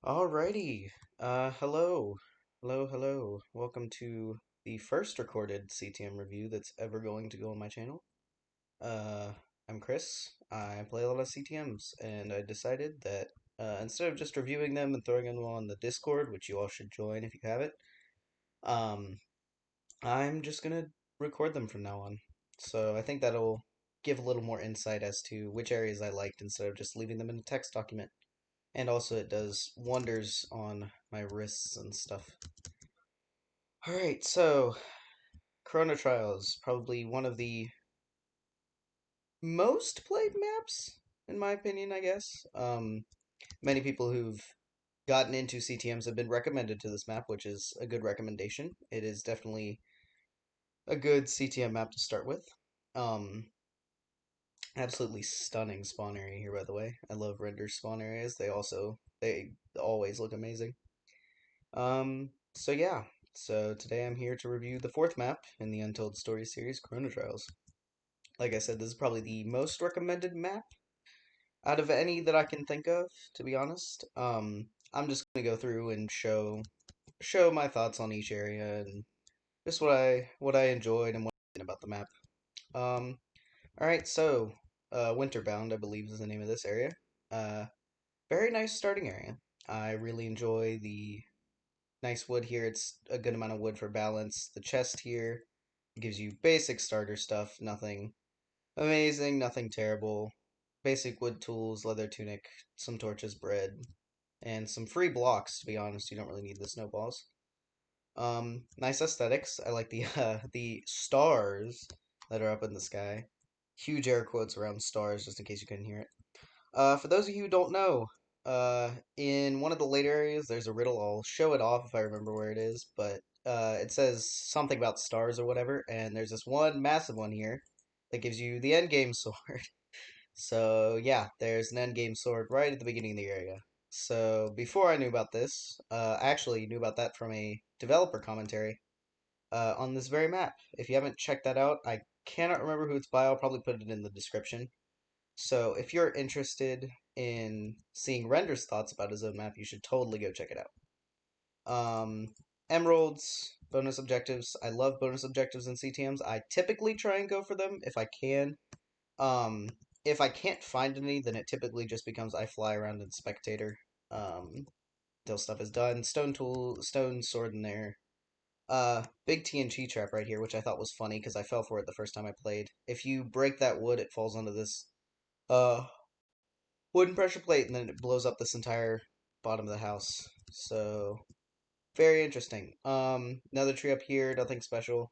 Alrighty. Hello. Hello. Welcome to the first recorded CTM review that's ever going to go on my channel. Uh, I'm Chris. I play a lot of CTMs, and I decided that instead of just reviewing them and throwing them on the Discord, which you all should join if you have it, um, I'm just gonna record them from now on. So I think that'll give a little more insight as to which areas I liked instead of just leaving them in a text document. And also it does wonders on my wrists and stuff. Alright, so Chrono Trials, probably one of the most played maps, in my opinion, I guess. Many people who've gotten into CTMs have been recommended to this map, which is a good recommendation. It is definitely a good CTM map to start with. Um, Absolutely stunning spawn area here, by the way. I love render spawn areas. They always look amazing. So yeah. So today I'm here to review the fourth map in the Untold Stories series, Chrono Trials. Like I said, this is probably the most recommended map out of any that I can think of, to be honest. I'm just gonna go through and show my thoughts on each area and just what I enjoyed and what I liked about the map. Um, alright, so Winterbound, I believe is the name of this area. Uh, Very nice starting area. I really enjoy the nice wood here. It's a good amount of wood for balance. The chest here gives you basic starter stuff. Nothing amazing, nothing terrible. Basic wood tools, leather tunic, some torches, bread, and some free blocks, to be honest. You don't really need the snowballs. Nice aesthetics. I like the the stars that are up in the sky. Huge air quotes around stars, just in case you couldn't hear it. For those of you who don't know, in one of the later areas, there's a riddle. I'll show it off if I remember where it is, but it says something about stars or whatever, and there's this one massive one here that gives you the end game sword. So yeah, there's an end game sword right at the beginning of the area. So before I knew about this, I actually knew about that from a developer commentary on this very map. If you haven't checked that out, I cannot remember who it's by. I'll probably put it in the description. So if you're interested in seeing Render's thoughts about his own map, you should totally go check it out. Emeralds, bonus objectives. I love bonus objectives in CTMs. I typically try and go for them if I can. Um, if I can't find any, then it typically just becomes I fly around in spectator. Till stuff is done. Stone sword in there. Big TNT trap right here, which I thought was funny because I fell for it the first time I played. If you break that wood, it falls onto this uh wooden pressure plate, and then it blows up this entire bottom of the house. So very interesting. Another tree up here, nothing special.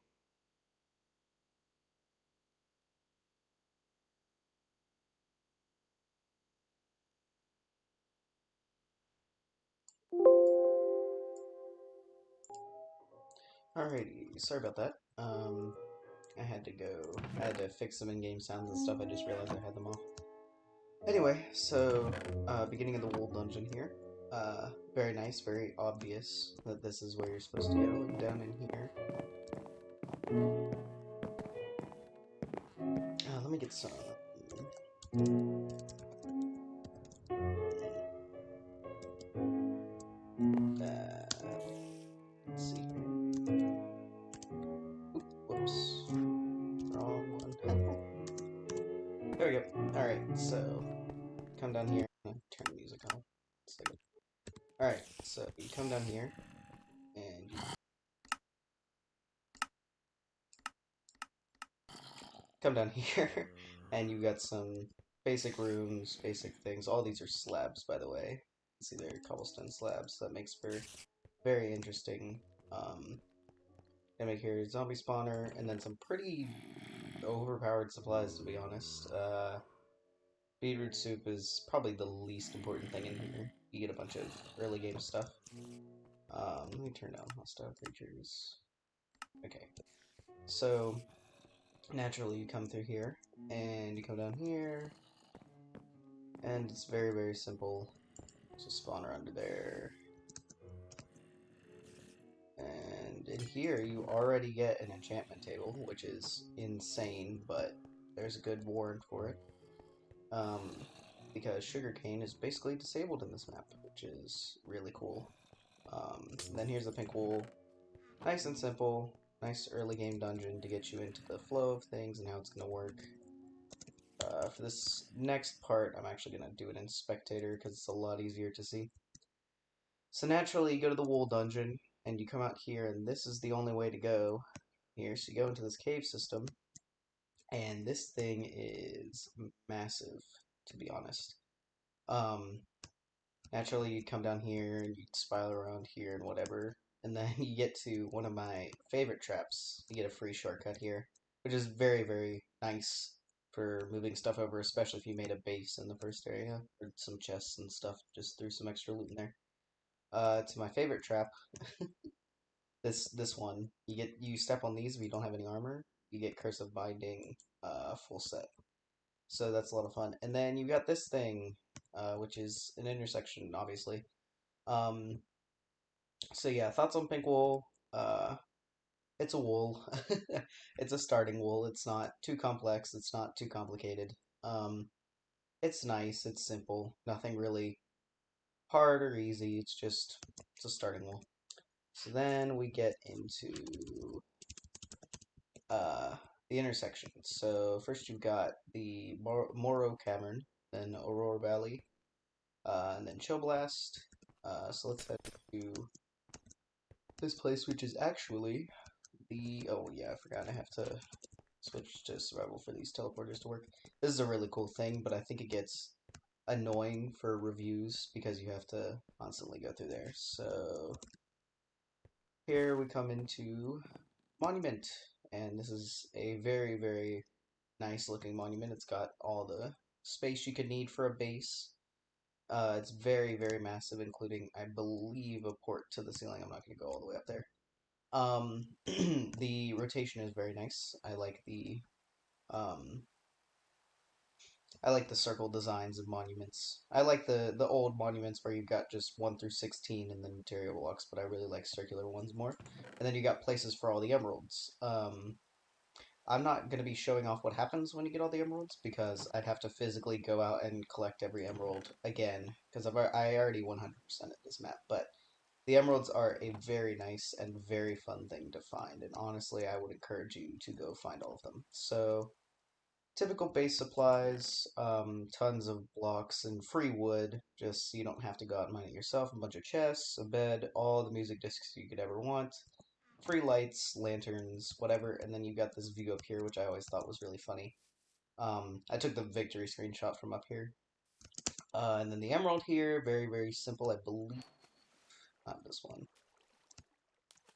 Alrighty, sorry about that. I had to fix some in-game sounds and stuff. I just realized I had them off. Anyway, so beginning of the wool dungeon here. Very nice, very obvious that this is where you're supposed to go. And down in here. Let me get some. Let's see here. Oop, whoops. Wrong one. There we go. Alright, so come down here. Turn the music on. Alright, so you come down here and you come down here and you got some basic rooms, basic things. All these are slabs, by the way. See, they're cobblestone slabs. That makes for very interesting. Gonna here a zombie spawner, and then some pretty overpowered supplies, to be honest. Beetroot soup is probably the least important thing in here. You get a bunch of early game stuff. Let me turn down hostile creatures. Okay. So, naturally you come through here, and you come down here, and it's very, very simple. There's a spawner under there. And in here, you already get an enchantment table, which is insane, but there's a good warrant for it. because sugarcane is basically disabled in this map, which is really cool. Then here's the pink wool. Nice and simple. Nice early game dungeon to get you into the flow of things and how it's going to work. For this next part, I'm actually going to do it in spectator because it's a lot easier to see. So naturally, you go to the wool dungeon, and you come out here, and this is the only way to go here. So you go into this cave system, and this thing is massive, to be honest. Um, Naturally, you come down here, and you spiral around here and whatever, and then you get to one of my favorite traps. You get a free shortcut here, which is very, very nice for moving stuff over, especially if you made a base in the first area, or some chests and stuff, just threw some extra loot in there. To my favorite trap, this one. You step on these if you don't have any armor, you get Curse of Binding full set. So that's a lot of fun. And then you got this thing, which is an intersection, obviously. Um, so yeah, thoughts on pink wool? It's a wool. It's a starting wool. It's not too complex. It's not too complicated. Um, it's nice. It's simple. Nothing really hard or easy. It's a starting wool. So then we get into uh, the intersections. So first you've got the Moro Cavern, then Aurora Valley, and then Chill Blast. So let's head to this place, which is actually the. Oh yeah, I forgot. I have to switch to survival for these teleporters to work. This is a really cool thing, but I think it gets annoying for reviews because you have to constantly go through there. So here we come into Monument, and this is a very, very nice looking monument. It's got all the space you could need for a base. It's very, very massive, including, I believe, a port to the ceiling. I'm not going to go all the way up there. The rotation is very nice. Um, I like the circle designs of monuments. I like the old monuments where you've got just 1 through 16 and then material blocks, but I really like circular ones more. And then you got places for all the emeralds. I'm not going to be showing off what happens when you get all the emeralds because I'd have to physically go out and collect every emerald again because I already 100% at this map. But the emeralds are a very nice and very fun thing to find, and honestly, I would encourage you to go find all of them. So, typical base supplies, tons of blocks and free wood, just so you don't have to go out and mine it yourself. A bunch of chests, a bed, all the music discs you could ever want, free lights, lanterns, whatever, and then you got this view up here, which I always thought was really funny. I took the victory screenshot from up here. And then the emerald here, very, very simple, I believe. Not this one.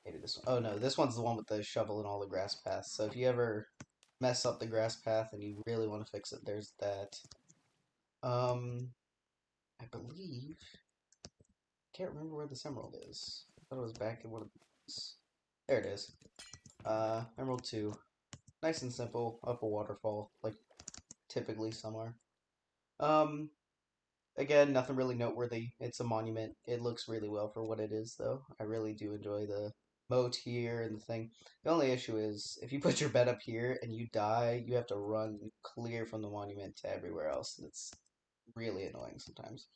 Maybe this one. Oh no, this one's the one with the shovel and all the grass paths. So if you ever mess up the grass path and you really want to fix it, there's that. Um, I believe. Can't remember where this emerald is. I thought it was back in one of these. There it is. Emerald 2. Nice and simple, up a waterfall, like typically somewhere. Um, Again, nothing really noteworthy. It's a monument. It looks really well for what it is, though. I really do enjoy the moat here and the thing. The only issue is if you put your bed up here and you die, you have to run clear from the monument to everywhere else, and it's really annoying sometimes.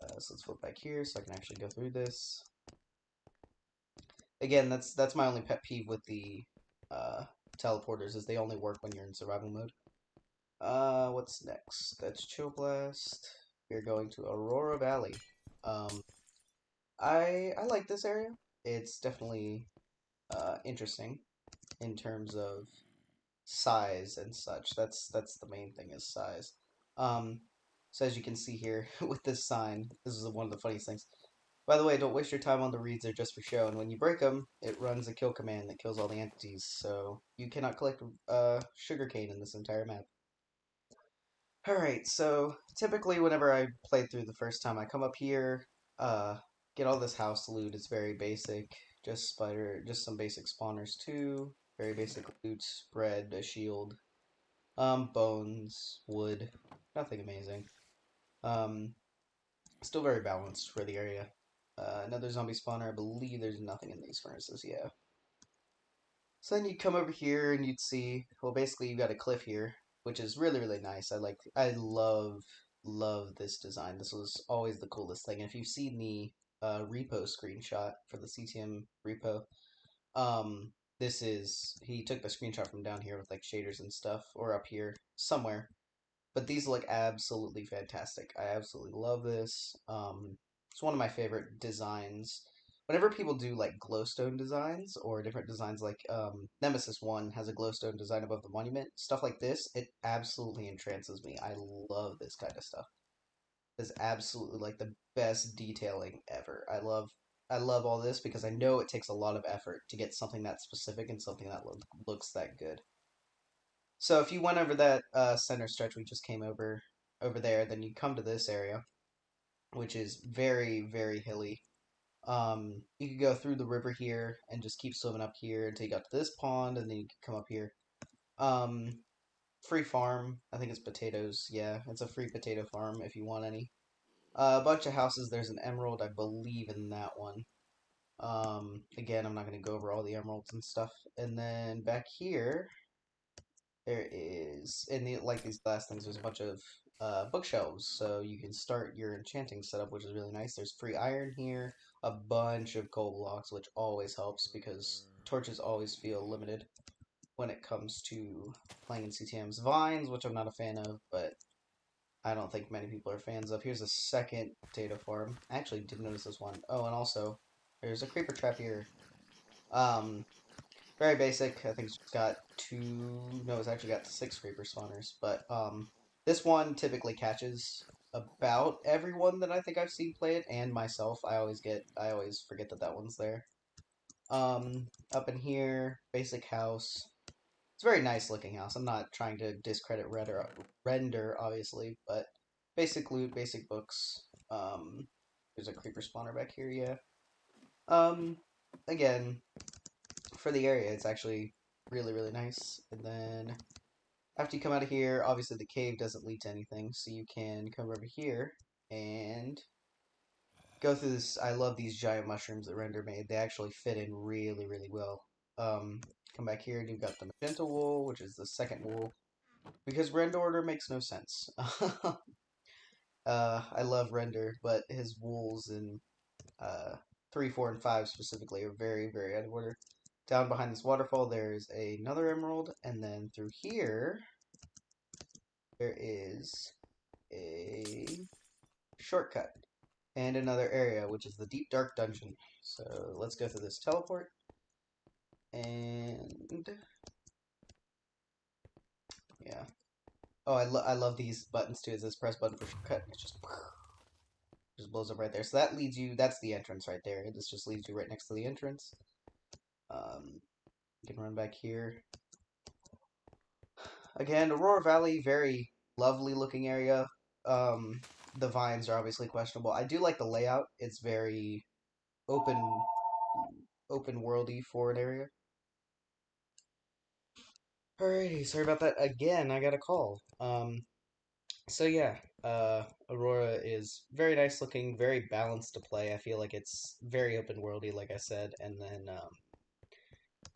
So let's flip back here so I can actually go through this. Again, that's my only pet peeve with the teleporters is they only work when you're in survival mode. What's next? That's Chill Blast. We're going to Aurora Valley. Um, I like this area. It's definitely interesting in terms of size and such. That's the main thing is size. Um, so as you can see here with this sign, this is one of the funniest things. By the way, don't waste your time on the reeds, they're just for show, and when you break them, it runs a kill command that kills all the entities, so you cannot collect sugarcane in this entire map. Alright, so typically whenever I played through the first time, I come up here, uh, get all this house loot, it's very basic, just some basic spawners too, very basic loot, bread, a shield, bones, wood, nothing amazing. Um, Still very balanced for the area. Another zombie spawner, I believe there's nothing in these furnaces, yeah. So then you'd come over here and you'd see, well, basically you've got a cliff here, which is really, really nice. I love love this design. This was always the coolest thing. And if you've seen the repo screenshot for the CTM repo, um, this is he took the screenshot from down here with like shaders and stuff, or up here somewhere. But these look absolutely fantastic. I absolutely love this. It's one of my favorite designs. Whenever people do like glowstone designs or different designs, like Nemesis One has a glowstone design above the monument, stuff like this, it absolutely entrances me. I love this kind of stuff. It's absolutely like the best detailing ever. I love all this because I know it takes a lot of effort to get something that specific and something that looks that good. So if you went over that center stretch we just came over there, then you come to this area, which is very, very hilly. You could go through the river here and just keep swimming up here until you got to this pond, and then you can come up here. Um, Free farm. I think it's potatoes. Yeah, it's a free potato farm if you want any. A bunch of houses. There's an emerald, I believe, in that one. Again, I'm not going to go over all the emeralds and stuff. And then back here, there is in the like these last things. There's a bunch of bookshelves, so you can start your enchanting setup, which is really nice. There's free iron here, a bunch of coal blocks, which always helps because torches always feel limited when it comes to playing in CTM's vines, which I'm not a fan of, but I don't think many people are fans of. Here's a second potato farm. I actually did notice this one. Oh, and also there's a creeper trap here. Um, Very basic. I think it's got two. No, it's actually got six creeper spawners. But this one typically catches about everyone that I think I've seen play it, and myself. I always forget that that one's there. Up in here, basic house. It's a very nice looking house. I'm not trying to discredit render, obviously, but basic loot, basic books. There's a creeper spawner back here. Yeah. Um, Again, for the area, it's actually really, really nice. And then after you come out of here, obviously the cave doesn't lead to anything, so you can come over here and go through this. I love these giant mushrooms that Render made. They actually fit in really, really well. Um, Come back here and you've got the magenta wool, which is the second wool, because Render order makes no sense. I love Render, but his wools in uh, 3, 4, and 5 specifically are very, very out of order. Down behind this waterfall, there's another emerald, and then through here, there is a shortcut and another area, which is the deep dark dungeon. So let's go through this teleport, and yeah. Oh, I love these buttons too. Is this press button for shortcut? It just blows up right there. So that leads you. That's the entrance right there. This just leads you right next to the entrance. You can run back here. Again, Aurora Valley, very lovely looking area. Um, the vines are obviously questionable. I do like the layout. It's very open, open worldy for an area. Alrighty, sorry about that. Again, I got a call. So yeah, Aurora is very nice looking, very balanced to play. I feel like it's very open worldy, like I said, and then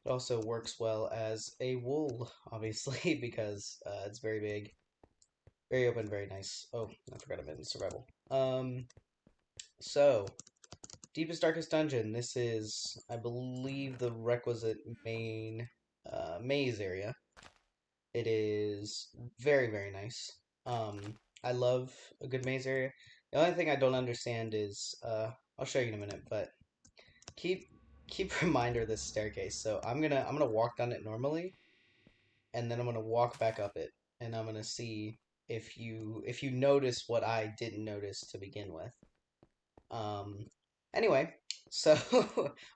it also works well as a wool, obviously, because it's very big. Very open, very nice. Oh, I forgot I'm in survival. So, Deepest Darkest Dungeon. This is, I believe, the requisite main maze area. It is very, very nice. I love a good maze area. The only thing I don't understand is, I'll show you in a minute, but keep keep reminder of this staircase. So I'm gonna walk down it normally, and then I'm gonna walk back up it, and I'm gonna see if you notice what I didn't notice to begin with. Um, anyway, so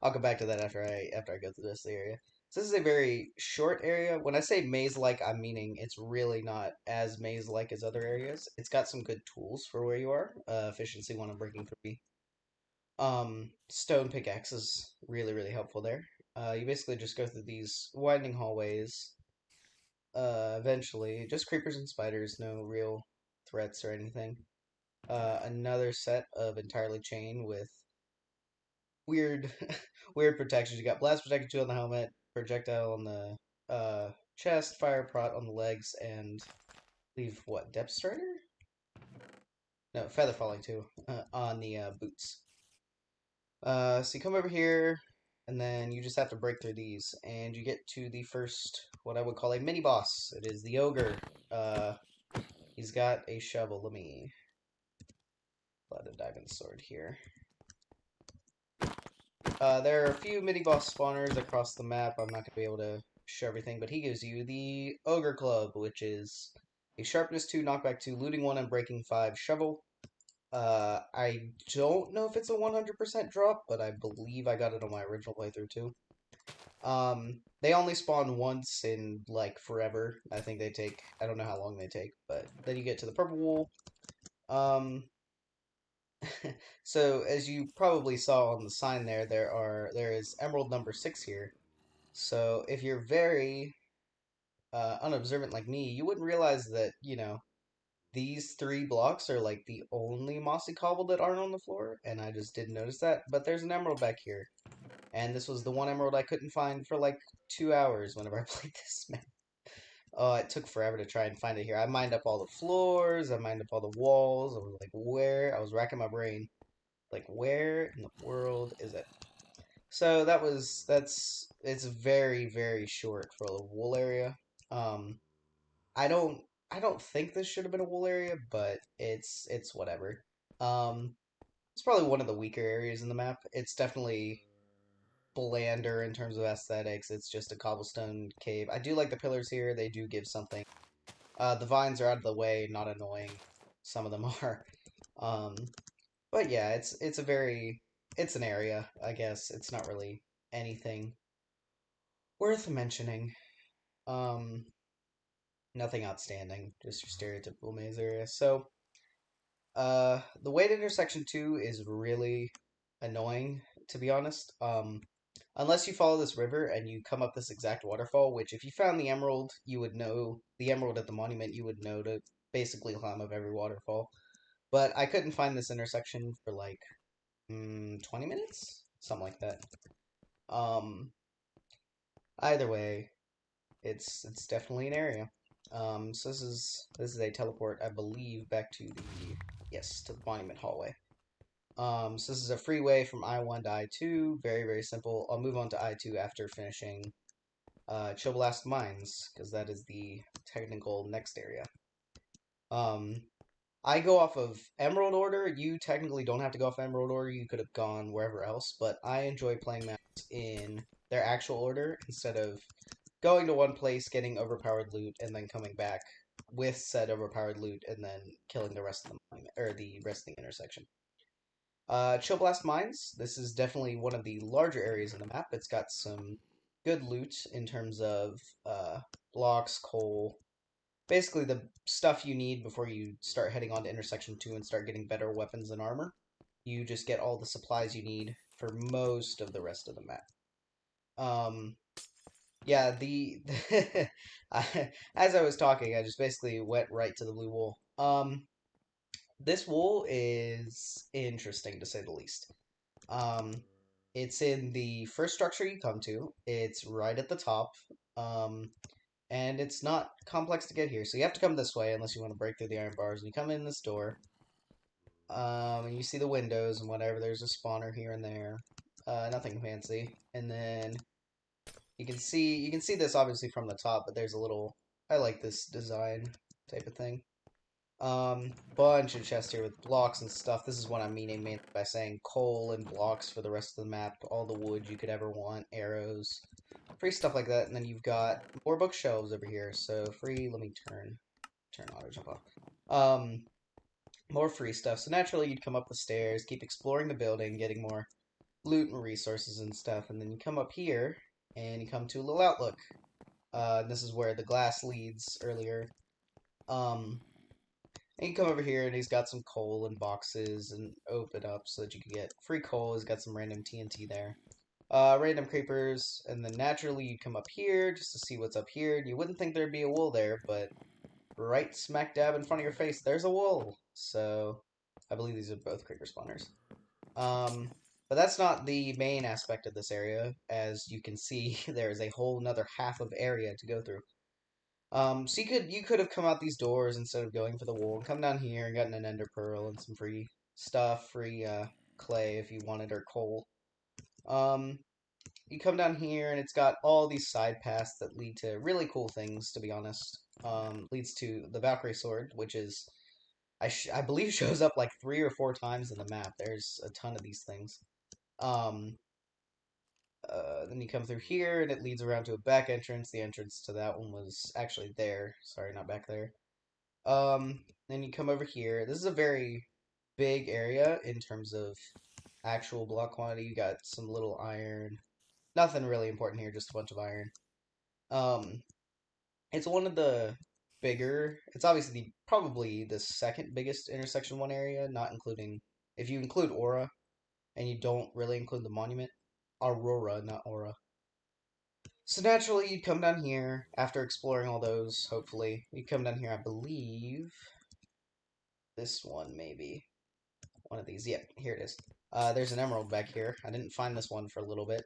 I'll come back to that after I go through this area. So this is a very short area. When I say maze-like, I'm meaning it's really not as maze-like as other areas. It's got some good tools for where you are. Efficiency 1 and breaking 3. Stone pickaxe is really, really helpful there. You basically just go through these winding hallways. Eventually, just creepers and spiders, no real threats or anything. Another set of entirely chain with weird, weird protections. You got blast protection 2 on the helmet, projectile on the chest, fire prot on the legs, and leave what, depth strider? No, feather falling too, on the boots. So you come over here, and then you just have to break through these, and you get to the first, what I would call a mini boss. It is the ogre. Uh, he's got a shovel. Let me let a diamond sword here. There are a few mini boss spawners across the map. I'm not gonna be able to show everything, but he gives you the ogre club, which is a sharpness 2, knockback 2, looting 1, and breaking 5 shovel. I don't know if it's a 100% drop, but I believe I got it on my original playthrough too. They only spawn once in like forever. I think they take, I don't know how long they take, but then you get to the purple wool. Um, so as you probably saw on the sign there, there is emerald number 6 here. So if you're very unobservant like me, you wouldn't realize that, these 3 blocks are like the only mossy cobble that aren't on the floor, and I just didn't notice that. But there's an emerald back here, and this was the one emerald I couldn't find for like 2 hours whenever I played this map. Oh, it took forever to try and find it here. I mined up all the floors, I mined up all the walls. I was like, where? I was racking my brain. Like, where in the world is it? So it's very, very short for the wool area. Um, I don't, I don't think this should have been a wool area, but it's whatever. Um, it's probably one of the weaker areas in the map. It's definitely blander in terms of aesthetics. It's just a cobblestone cave. I do like the pillars here. They do give something. The vines are out of the way, not annoying. Some of them are. Um, but yeah, it's an area, I guess. It's not really anything worth mentioning. Um, Nothing outstanding, just your stereotypical maze area. So, the way to intersection 2 is really annoying, to be honest. Unless you follow this river and you come up this exact waterfall, which if you found the emerald, you would know, the emerald at the monument, you would know to basically climb up every waterfall. But I couldn't find this intersection for like 20 minutes? Something like that. Um, Either way, it's definitely an area. So this is a teleport, I believe, back to the yes, to the monument hallway. So this is a freeway from I-1 to I-2. Very, very simple. I'll move on to I-2 after finishing Chillblast Mines, because that is the technical next area. I go off of Emerald Order. You technically don't have to go off Emerald Order. You could have gone wherever else, but I enjoy playing maps in their actual order instead of going to one place, getting overpowered loot, and then coming back with said overpowered loot, and then killing the rest of the monument, or the rest of the intersection. Chill Blast Mines. This is definitely one of the larger areas in the map. It's got some good loot in terms of blocks, coal, basically the stuff you need before you start heading on to intersection 2 and start getting better weapons and armor. You just get all the supplies you need for most of the rest of the map. Yeah, as I was talking, I just basically went right to the blue wool. This wool is interesting to say the least. Um, it's in the first structure you come to. It's right at the top. Um, and it's not complex to get here. So you have to come this way unless you want to break through the iron bars. And you come in this door, and you see the windows and whatever. There's a spawner here and there. Nothing fancy. And then you can see this obviously from the top, but there's a little. I like this design type of thing. Bunch of chests here with blocks and stuff. This is what I'm meaning mainly by saying coal and blocks for the rest of the map. All the wood you could ever want, arrows, free stuff like that. And then you've got more bookshelves over here. So free. Let me turn auto jump off. Um, More free stuff. So naturally, you'd come up the stairs, keep exploring the building, getting more loot and resources and stuff, and then you come up here and you come to a little outlook. This is where the glass leads earlier. Um, and you come over here and he's got some coal and boxes and open up so that you can get free coal. He's got some random TNT there. Random creepers, and then naturally you come up here just to see what's up here. And you wouldn't think there'd be a wool there, but right smack dab in front of your face, there's a wool. So I believe these are both creeper spawners. But that's not the main aspect of this area. As you can see, there is a whole nother half of area to go through. So you could have come out these doors instead of going for the wool and come down here and gotten an ender pearl and some free stuff, free clay if you wanted or coal. Um, you come down here and it's got all these side paths that lead to really cool things. To be honest, leads to the Valkyrie sword, which is I believe shows up like 3 or 4 times in the map. There's a ton of these things. Um, then you come through here and it leads around to a back entrance. The entrance to that one was actually there. Sorry, not back there. Then you come over here. This is a very big area in terms of actual block quantity. You got some little iron. Nothing really important here, just a bunch of iron. Um, it's one of the bigger. It's obviously probably the second biggest intersection one area, not including if you include Aura and you don't really include the monument. Aurora, not Aura. So naturally, you'd come down here after exploring all those. Hopefully, you'd come down here. I believe this one maybe. One of these. Yep, here it is. There's an emerald back here. I didn't find this one for a little bit.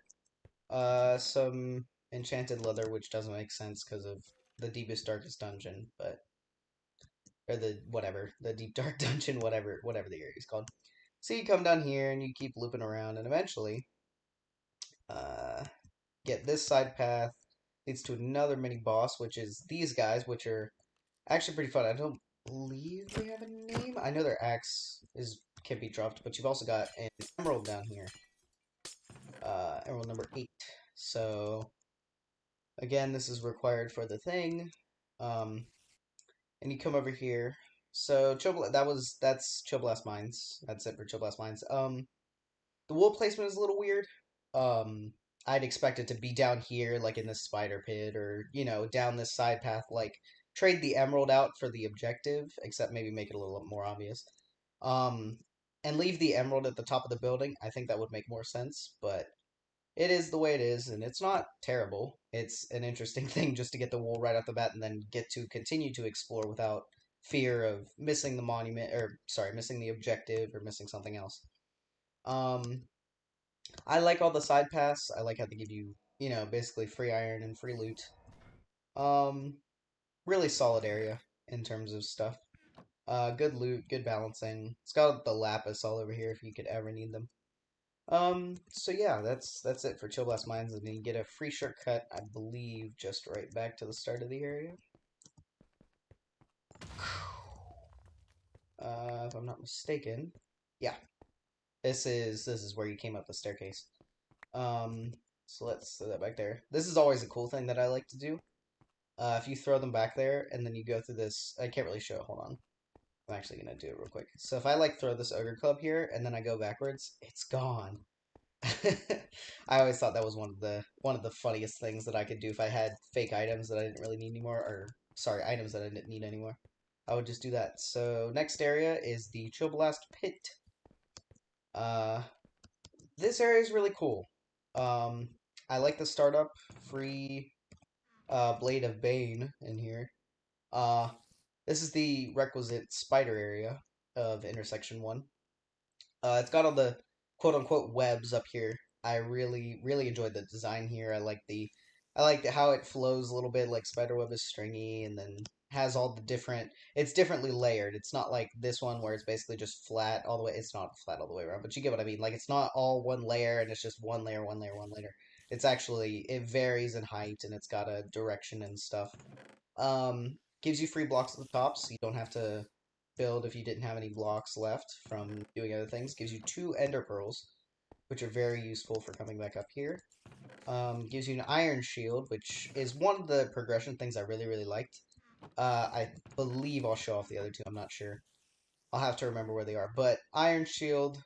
Some enchanted leather, which doesn't make sense because of the deepest, darkest dungeon, but or the whatever, the deep dark dungeon, whatever the area is called. So you come down here and you keep looping around, and eventually, uh, get this side path leads to another mini boss, which is these guys, which are actually pretty fun. I don't believe they have a name. I know their axe is can be dropped, but you've also got an emerald down here. Emerald number 8. So again, this is required for the thing. Um, and you come over here. So that's Chill Blast Mines. That's it for Chill Blast Mines. The wool placement is a little weird. Um, I'd expect it to be down here, like in the spider pit, or down this side path. Like trade the emerald out for the objective, except maybe make it a little more obvious. Um, and leave the emerald at the top of the building. I think that would make more sense, but it is the way it is, and it's not terrible. It's an interesting thing just to get the wool right off the bat and then get to continue to explore without fear of missing the monument, or sorry, missing the objective or missing something else. Um, I like all the side paths. I like how they give you, basically free iron and free loot. Um, really solid area in terms of stuff. Good loot, good balancing. It's got the lapis all over here if you could ever need them. So yeah, that's it for Chill Blast Mines, and then you get a free shortcut, I believe, just right back to the start of the area. If I'm not mistaken. Yeah. This is where you came up the staircase. Um, so let's throw that back there. This is always a cool thing that I like to do. If you throw them back there and then you go through this, I can't really show it. Hold on. I'm actually gonna do it real quick. So if I like throw this ogre club here and then I go backwards, it's gone. I always thought that was one of the funniest things that I could do if I had fake items that I didn't really need anymore, or sorry, items that I didn't need anymore. I would just do that. So next area is the Chill Blast Pit. Uh, this area is really cool. Um, I like the startup free Blade of Bane in here. Uh, this is the requisite spider area of intersection 1. It's got all the quote unquote webs up here. I really, really enjoyed the design here. I like how it flows a little bit, like spiderweb is stringy, and then has all the different. It's differently layered. It's not like this one where it's basically just flat all the way. It's not flat all the way around, but you get what I mean. Like it's not all one layer, and it's just one layer, one layer, one layer. It's actually it varies in height, and it's got a direction and stuff. Gives you free blocks at the top, so you don't have to build if you didn't have any blocks left from doing other things. Gives you 2 ender pearls, which are very useful for coming back up here. Gives you an iron shield, which is one of the progression things I really, really liked. I believe I'll show off the other two. I'm not sure. I'll have to remember where they are. But iron shield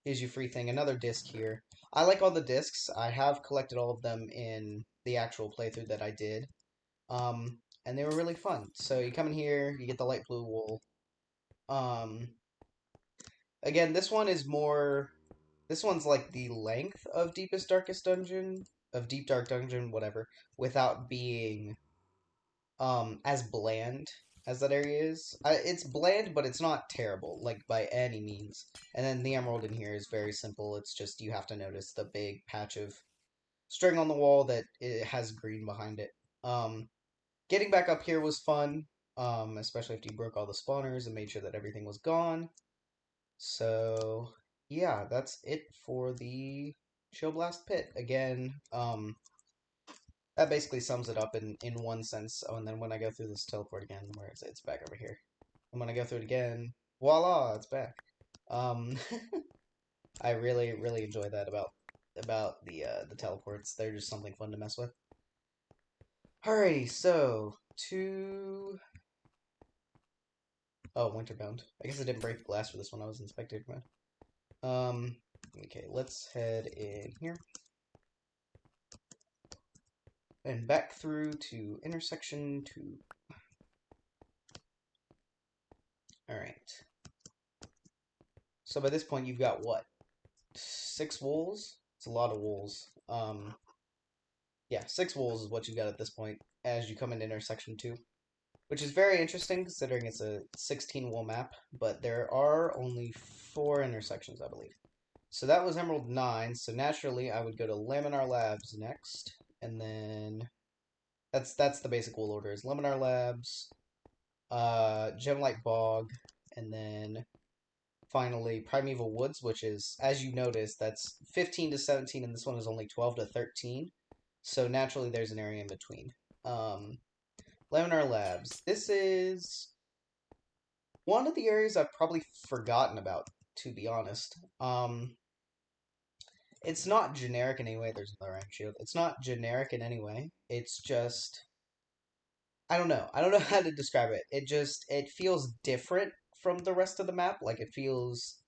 gives you free thing. Another disc here. I like all the discs. I have collected all of them in the actual playthrough that I did. And they were really fun. So you come in here, you get the light blue wool. Um, again, this one is more. This one's like the length of Deepest Darkest Dungeon, of Deep Dark Dungeon, whatever, without being as bland as that area is. It's bland, but it's not terrible, like by any means. And then the emerald in here is very simple. It's just you have to notice the big patch of string on the wall that it has green behind it. Um, getting back up here was fun, especially if you broke all the spawners and made sure that everything was gone. So yeah, that's it for the Chill Blast Pit. Again, that basically sums it up in one sense. Oh, and then when I go through this teleport again, where is it? It's back over here. And when I go through it again, voila, it's back. Um, I really enjoy that about the teleports. They're just something fun to mess with. Alrighty, so to Winterbound. I guess I didn't break the glass for this one. I was in spectator mode. Okay, let's head in here and back through to intersection 2. All right. So by this point, you've got what? 6 wolves? It's a lot of wolves. Yeah, 6 wolves is what you got at this point as you come into intersection 2, which is very interesting considering it's a 16 wool map, but there are only 4 intersections, I believe. So that was Emerald 9, so naturally I would go to Laminar Labs next, and then that's the basic wool order is Laminar Labs, Gemlight Bog, and then finally Primeval Woods, which is, as you notice, that's 15 to 17, and this one is only 12 to 13. So naturally there's an area in between. Laminar Labs. This is one of the areas I've probably forgotten about, to be honest. It's not generic in any way. There's another iron shield. It's not generic in any way. It's just I don't know. I don't know how to describe it. It feels different from the rest of the map. Like it feels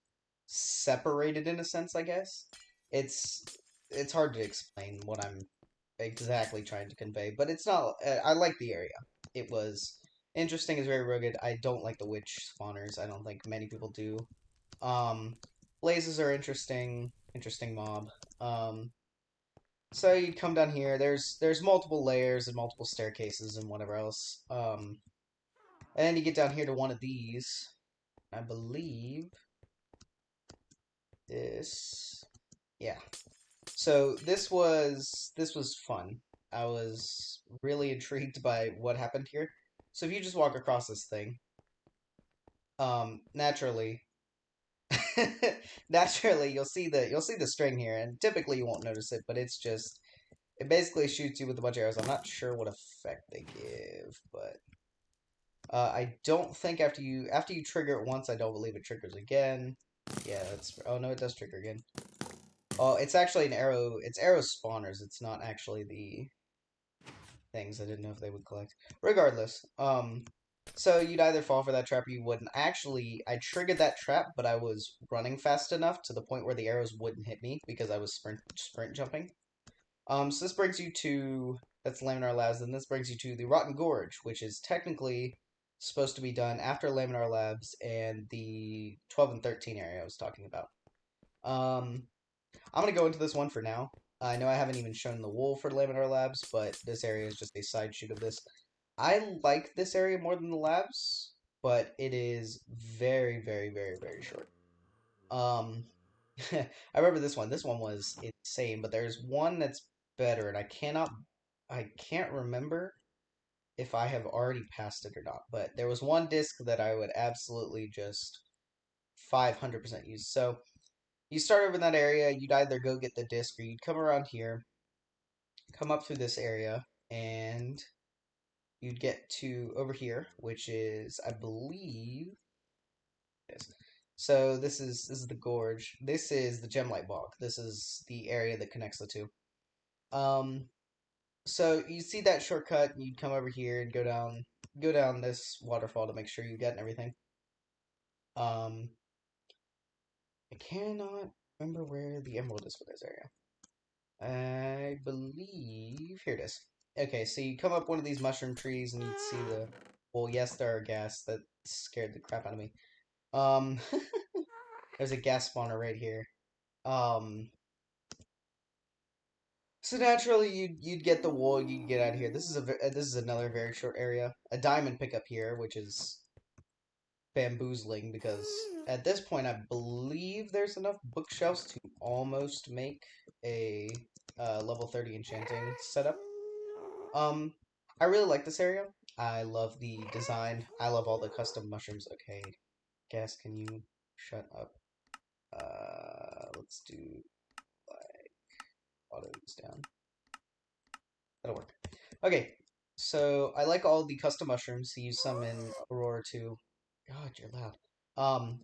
separated in a sense, I guess. It's it's hard to explain what I'm exactly trying to convey, but it's not. I like the area. It was interesting. It's very rugged. I don't like the witch spawners. I don't think many people do. Blazes are interesting. Interesting mob. So you'd come down here. There's multiple layers and multiple staircases and whatever else. And then you get down here to one of these. I believe this. Yeah. So this was fun. I was really intrigued by what happened here. So if you just walk across this thing, naturally, naturally you'll see the string here, and typically you won't notice it, but it basically shoots you with a bunch of arrows. I'm not sure what effect they give, but I don't think after you trigger it once, I don't believe it triggers again. Yeah, oh no, it does trigger again. Oh, it's actually an arrow. It's arrow spawners. It's not actually the things. I didn't know if they would collect. Regardless, so you'd either fall for that trap or you wouldn't. Actually, I triggered that trap, but I was running fast enough to the point where the arrows wouldn't hit me because I was sprint jumping. So this brings you to that's Laminar Labs, and this brings you to the Rotten Gorge, which is technically supposed to be done after Laminar Labs and the 12 and 13 area I was talking about. I'm gonna go into this one for now. I know I haven't even shown the wool for Laminar Labs, but this area is just a side shoot of this. I like this area more than the labs, but it is very short. Um, I remember this one. This one was insane, but there's one that's better, and I can't remember if I have already passed it or not. But there was one disc that I would absolutely just 500% use. So you start over in that area. You'd either go get the disc, or you'd come around here, come up through this area, and you'd get to over here, which is, I believe, yes. So this is the gorge. This is the Gemlight Bog. This is the area that connects the two. Um, so you see that shortcut, and you'd come over here and go down this waterfall to make sure you get everything. Um, I cannot remember where the emerald is for this area. I believe here it is. Okay, so you come up one of these mushroom trees, and you'd see the. Well, yes, there are gas that scared the crap out of me. Um, there's a gas spawner right here. Um, so naturally you'd get the wool, you'd get out of here. This is another very short area. A diamond pickup here, which is bamboozling because at this point I believe there's enough bookshelves to almost make a level 30 enchanting setup. Um, I really like this area. I love the design. I love all the custom mushrooms. Okay, Gas, can you shut up? Let's do like auto these down. That'll work. Okay, so I like all the custom mushrooms. He used some in Aurora too. God, you're loud. Um,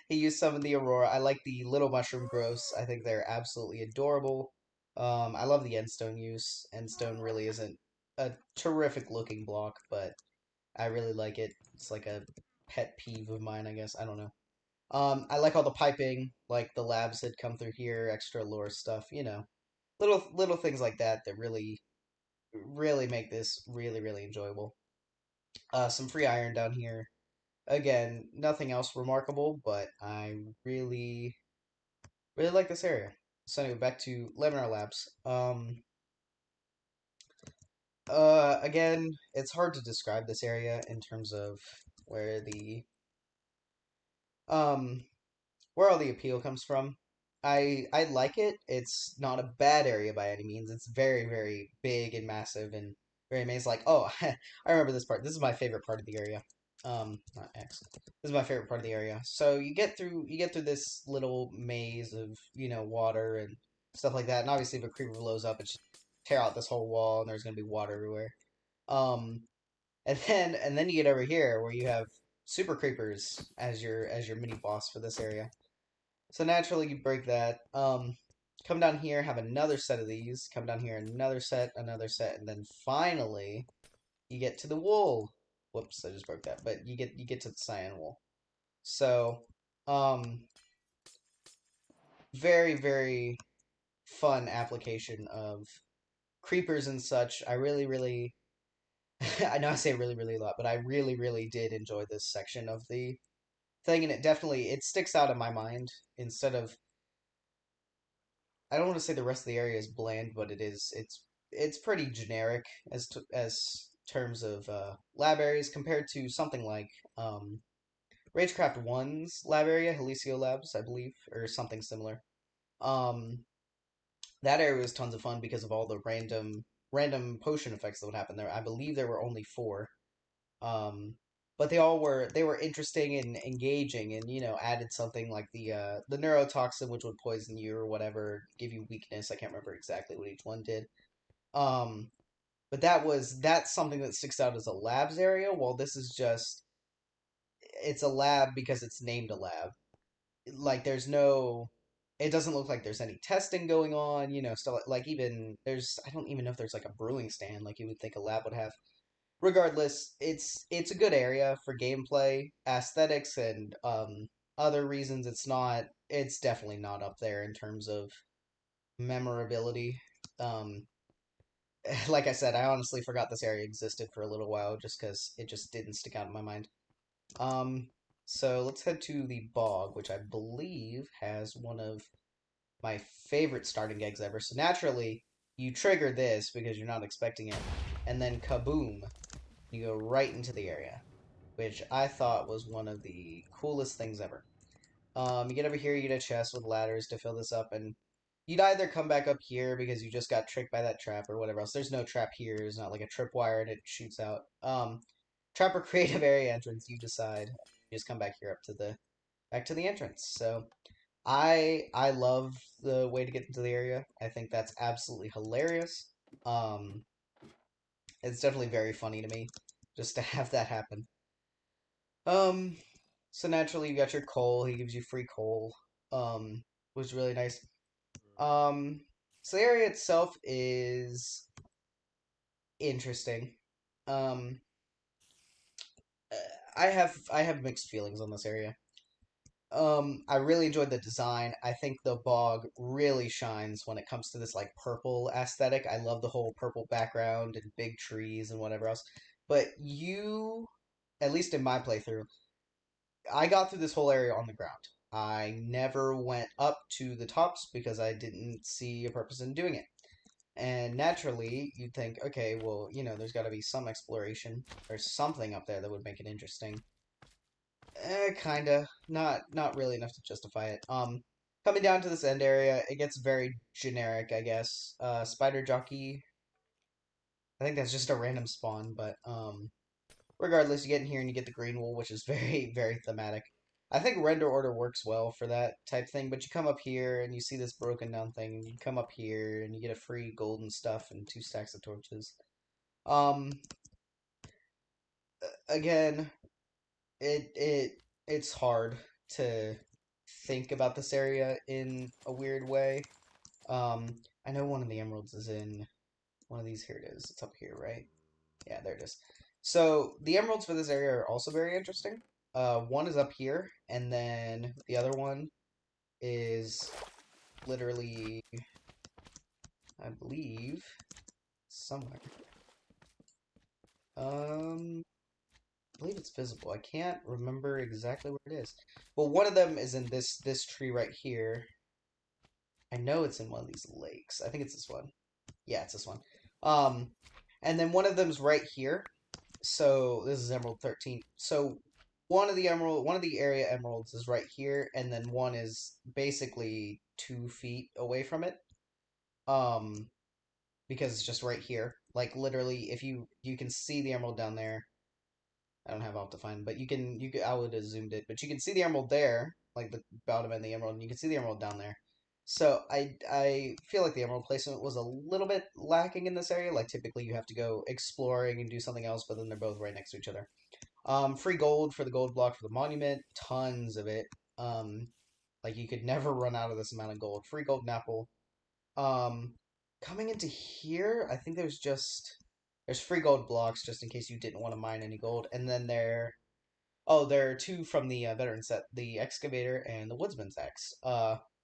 he used some in the Aurora. I like the little mushroom growths. I think they're absolutely adorable. I love the endstone use. Endstone really isn't a terrific looking block, but I really like it. It's like a pet peeve of mine, I guess. I don't know. I like all the piping, like the labs that come through here, extra lore stuff, little things like that that really make this really enjoyable. Some free iron down here. Again, nothing else remarkable, but I really like this area. So anyway, back to Laminar Labs. Again, it's hard to describe this area in terms of where the um where all the appeal comes from. I like it. It's not a bad area by any means. It's very big and massive and very amazing. Like, oh, I remember this part. This is my favorite part of the area. Not X. This is my favorite part of the area. So you get through this little maze of water and stuff like that. And obviously, if a creeper blows up, it's just tear out this whole wall, and there's gonna be water everywhere. Um, and then you get over here where you have super creepers as your mini boss for this area. So naturally, you break that. Come down here, have another set of these. Come down here, another set, and then finally you get to the wool. Whoops, I just broke that. But you get to the cyan wool. So, um, very fun application of creepers and such. I really I know I say really a lot, but I really did enjoy this section of the thing, and it sticks out in my mind instead of I don't want to say the rest of the area is bland, but it is. It's pretty generic as terms of lab areas compared to something like Ragecraft One's lab area, Helicio Labs, I believe, or something similar. Um, that area was tons of fun because of all the random potion effects that would happen there. I believe there were only four, um, but they were interesting and engaging, and added something like the neurotoxin, which would poison you or whatever, give you weakness. I can't remember exactly what each one did. Um, but that's something that sticks out as a labs area. While this is just it's a lab because it's named a lab. Like it doesn't look like there's any testing going on. Still like even there's I don't even know if there's like a brewing stand like you would think a lab would have. Regardless, it's a good area for gameplay, aesthetics, and other reasons. It's definitely not up there in terms of memorability. Um, like I said, I honestly forgot this area existed for a little while just because it just didn't stick out in my mind. Um, so let's head to the bog, which I believe has one of my favorite starting gigs ever. So naturally, you trigger this because you're not expecting it, and then kaboom, you go right into the area, which I thought was one of the coolest things ever. You get over here, you get a chest with ladders to fill this up, and you'd either come back up here because you just got tricked by that trap or whatever else. There's no trap here. It's not like a tripwire and it shoots out. Trap or creative area entrance, you decide. You just come back here up to the back to the entrance. So I love the way to get into the area. I think that's absolutely hilarious. Um, it's definitely very funny to me just to have that happen. Um, so naturally you got your coal. He gives you free coal. Which is really nice. Um, so the area itself is interesting. Um, I have mixed feelings on this area. I really enjoyed the design. I think the bog really shines when it comes to this like purple aesthetic. I love the whole purple background and big trees and whatever else. But at least in my playthrough, I got through this whole area on the ground. I never went up to the tops because I didn't see a purpose in doing it. And naturally, you'd think, okay, well, there's got to be some exploration or something up there that would make it interesting. Kinda. Not really enough to justify it. Coming down to this end area, it gets very generic, I guess. Spider jockey. I think that's just a random spawn, but regardless, you get in here and you get the green wool, which is very, very thematic. I think render order works well for that type thing, but you come up here and you see this broken down thing, and you come up here and you get a free golden stuff and two stacks of torches. Um, again, it's hard to think about this area in a weird way. Um, I know one of the emeralds is in one of these. Here it is. It's up here, right? Yeah, there it is. So the emeralds for this area are also very interesting. One is up here, and then the other one is literally, I believe, somewhere. I believe it's visible. I can't remember exactly where it is. Well, one of them is in this tree right here. I know it's in one of these lakes. I think it's this one. Yeah, it's this one. Um, and then one of them's right here. So this is Emerald 13. So one of the area emeralds is right here, and then one is basically 2 feet away from it. Um, because it's just right here. Like literally, if you can see the emerald down there. I don't have Optifine, but you can I would have zoomed it, but you can see the emerald there, like the bottom and the emerald, and you can see the emerald down there. So I feel like the emerald placement was a little bit lacking in this area. Like typically you have to go exploring and do something else, but then they're both right next to each other. Free gold for the gold block for the monument, tons of it. Um, like you could never run out of this amount of gold. Free golden apple. Um, coming into here, I think there's free gold blocks just in case you didn't want to mine any gold, and then there are two from the veteran set, the excavator and the woodsman's axe.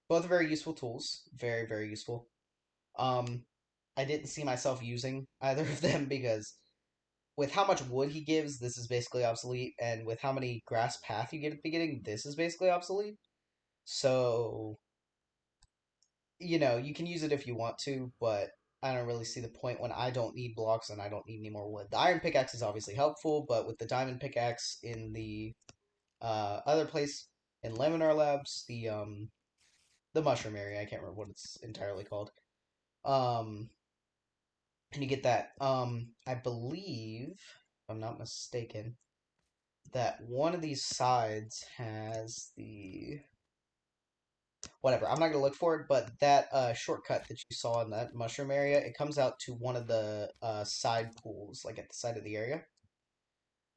Both very useful tools, very very useful. Um, I didn't see myself using either of them because with how much wood he gives, this is basically obsolete, and with how many grass path you get at the beginning, this is basically obsolete. So, you can use it if you want to, but I don't really see the point when I don't need blocks and I don't need any more wood. The iron pickaxe is obviously helpful, but with the diamond pickaxe in the other place in Laminar Labs, the mushroom area, I can't remember what it's entirely called. Um, and you get that. I believe, if I'm not mistaken, that one of these sides has the whatever. I'm not gonna look for it, but that shortcut that you saw in that mushroom area, it comes out to one of the side pools, like at the side of the area.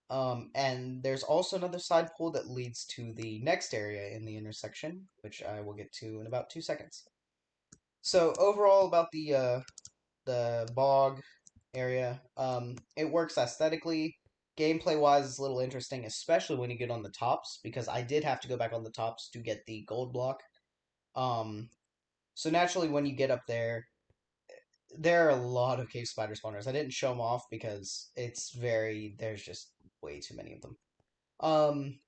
And there's also another side pool that leads to the next area in the intersection, which I will get to in about 2 seconds. So overall, about the bog area, it works aesthetically. Gameplay wise, it's a little interesting, especially when you get on the tops, because I did have to go back on the tops to get the gold block. Um, so naturally, when you get up there, there are a lot of cave spider spawners. I didn't show them off because there's just way too many of them. Um,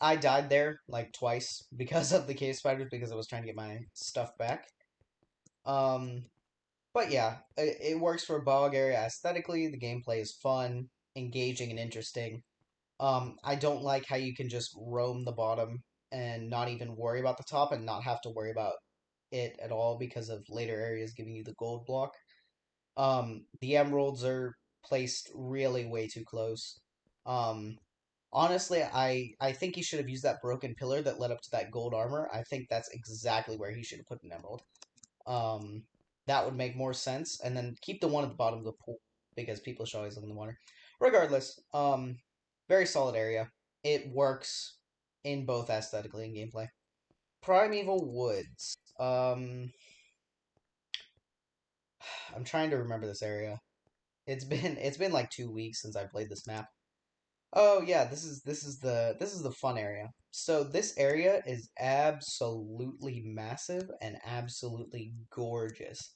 I died there like twice because of the cave spiders because I was trying to get my stuff back. Um, but yeah, it works for a bog area aesthetically. The gameplay is fun, engaging, and interesting. I don't like how you can just roam the bottom and not even worry about the top and not have to worry about it at all because of later areas giving you the gold block. The emeralds are placed really way too close. Um, honestly, I think he should have used that broken pillar that led up to that gold armor. I think that's exactly where he should have put an emerald. Um, that would make more sense, and then keep the one at the bottom of the pool because people should always look in the water. Regardless, very solid area. It works in both aesthetically and gameplay. Primeval Woods. I'm trying to remember this area. It's been like 2 weeks since I played this map. Oh yeah, this is the fun area. So this area is absolutely massive and absolutely gorgeous.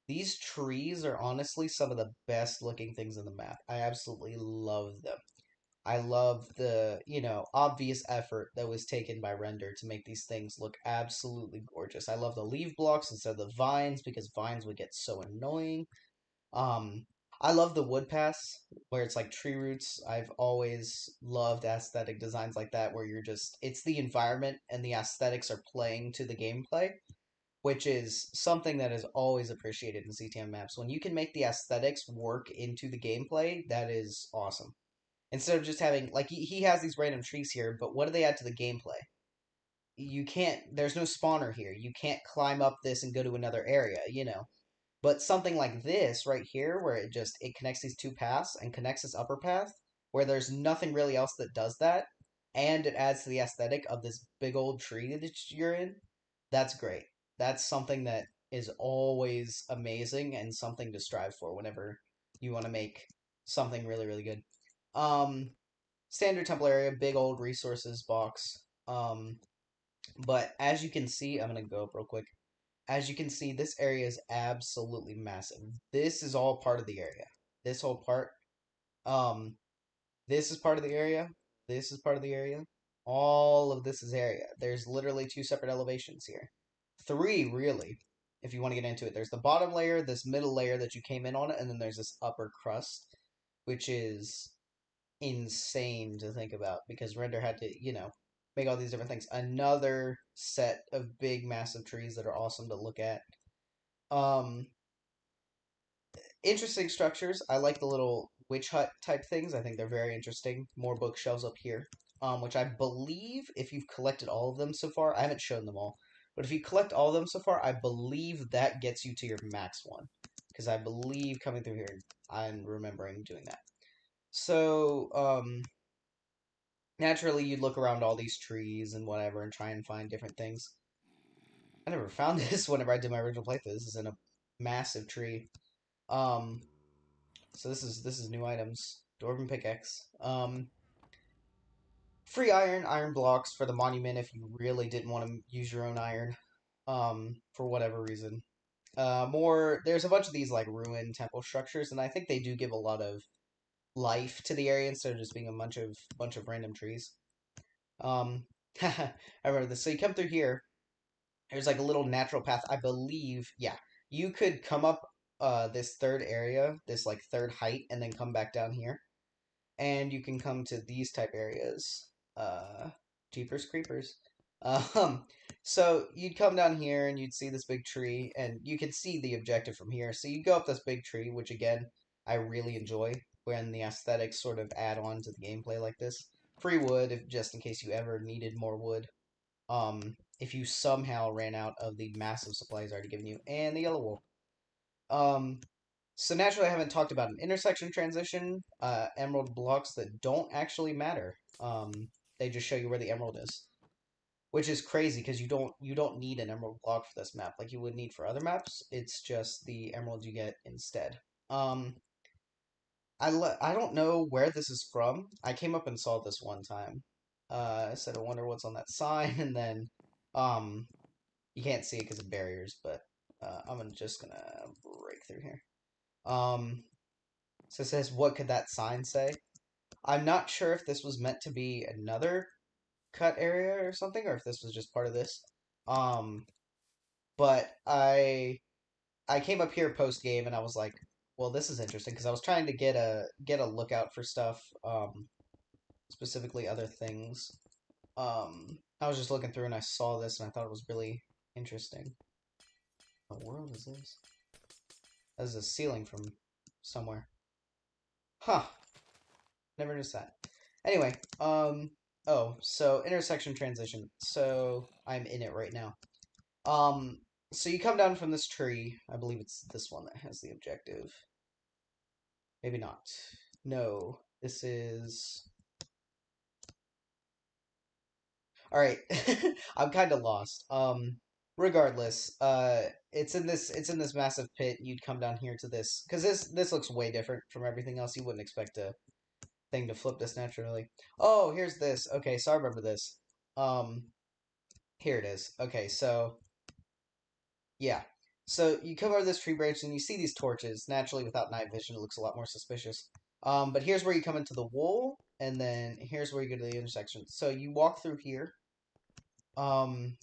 These trees are honestly some of the best looking things in the map. I absolutely love them. I love the obvious effort that was taken by Render to make these things look absolutely gorgeous. I love the leaf blocks instead of the vines because vines would get so annoying. Um, I love the wood pass where it's like tree roots. I've always loved aesthetic designs like that where it's the environment and the aesthetics are playing to the gameplay. which is something that is always appreciated in CTM maps. When you can make the aesthetics work into the gameplay, that is awesome. Instead of just having, like, he has these random trees here, but what do they add to the gameplay? You can't, there's no spawner here. You can't climb up this and go to another area, you know. But something like this right here, where it connects these two paths and connects this upper path, where there's nothing really else that does that, and it adds to the aesthetic of this big old tree that you're in, that's great. That's something that is always amazing and something to strive for whenever you want to make something really, really good. Um, Standard temple area, big old resources box. But as you can see, I'm gonna go up real quick. As you can see, this area is absolutely massive. This is all part of the area. This whole part. Um, this is part of the area. This is part of the area. All of this is area. There's literally two separate elevations here. Three, really, if you want to get into it. There's the bottom layer, this middle layer that you came in on, and then there's this upper crust, which is insane to think about because Render had to, make all these different things. Another set of big, massive trees that are awesome to look at. Um, Interesting structures. I like the little witch hut type things. I think they're very interesting. More bookshelves up here, which I believe if you've collected all of them so far, I haven't shown them all, but if you collect all of them so far, I believe that gets you to your max one. Because I believe coming through here, I'm remembering doing that. So, naturally, you'd look around all these trees and whatever and try and find different things. I never found this whenever I did my original playthrough. This is in a massive tree. Um, So this is new items. Dwarven pickaxe. Free iron blocks for the monument if you really didn't want to use your own iron. For whatever reason. More there's a bunch of these like ruined temple structures, and I think they do give a lot of life to the area instead of just being a bunch of random trees. Um I remember this. So you come through here, there's like a little natural path. I believe, yeah. You could come up this third area, this like third height, and then come back down here. And you can come to these type areas. Uh, Jeepers Creepers. Um, so you'd come down here and you'd see this big tree, and you could see the objective from here. So you'd go up this big tree, which again I really enjoy when the aesthetics sort of add on to the gameplay like this. Free wood, if just in case you ever needed more wood. If you somehow ran out of the massive supplies already given you, and the yellow wool. Um, so naturally, I haven't talked about an intersection transition, emerald blocks that don't actually matter. They just show you where the emerald is, which is crazy because you don't need an emerald block for this map like you would need for other maps. It's just the emerald you get instead. Um, I don't know where this is from. I came up and saw this one time. I said I wonder what's on that sign, and then um, you can't see it because of barriers, but just gonna break through here. Um, So it says, what could that sign say? I'm not sure if this was meant to be another cut area or something, or if this was just part of this. Um, but I came up here post game and I was like, well, this is interesting because I was trying to get a lookout for stuff, specifically other things. I was just looking through and I saw this and I thought it was really interesting. What world is this? That's a ceiling from somewhere. Huh. Never noticed that. Anyway, oh, so intersection transition. So I'm in it right now. Um, so you come down from this tree. I believe it's this one that has the objective. Maybe not. No, this is. All right. I'm kind of lost. Regardless, it's in this massive pit. You'd come down here to this because this looks way different from everything else. You wouldn't expect a thing to flip this naturally. Oh, here's this. Okay, so I remember this. Um, Here it is. Okay, so yeah. So you come over this tree branch and you see these torches. Naturally, without night vision, it looks a lot more suspicious. But here's where you come into the wool, and then here's where you go to the intersection. So you walk through here. Um,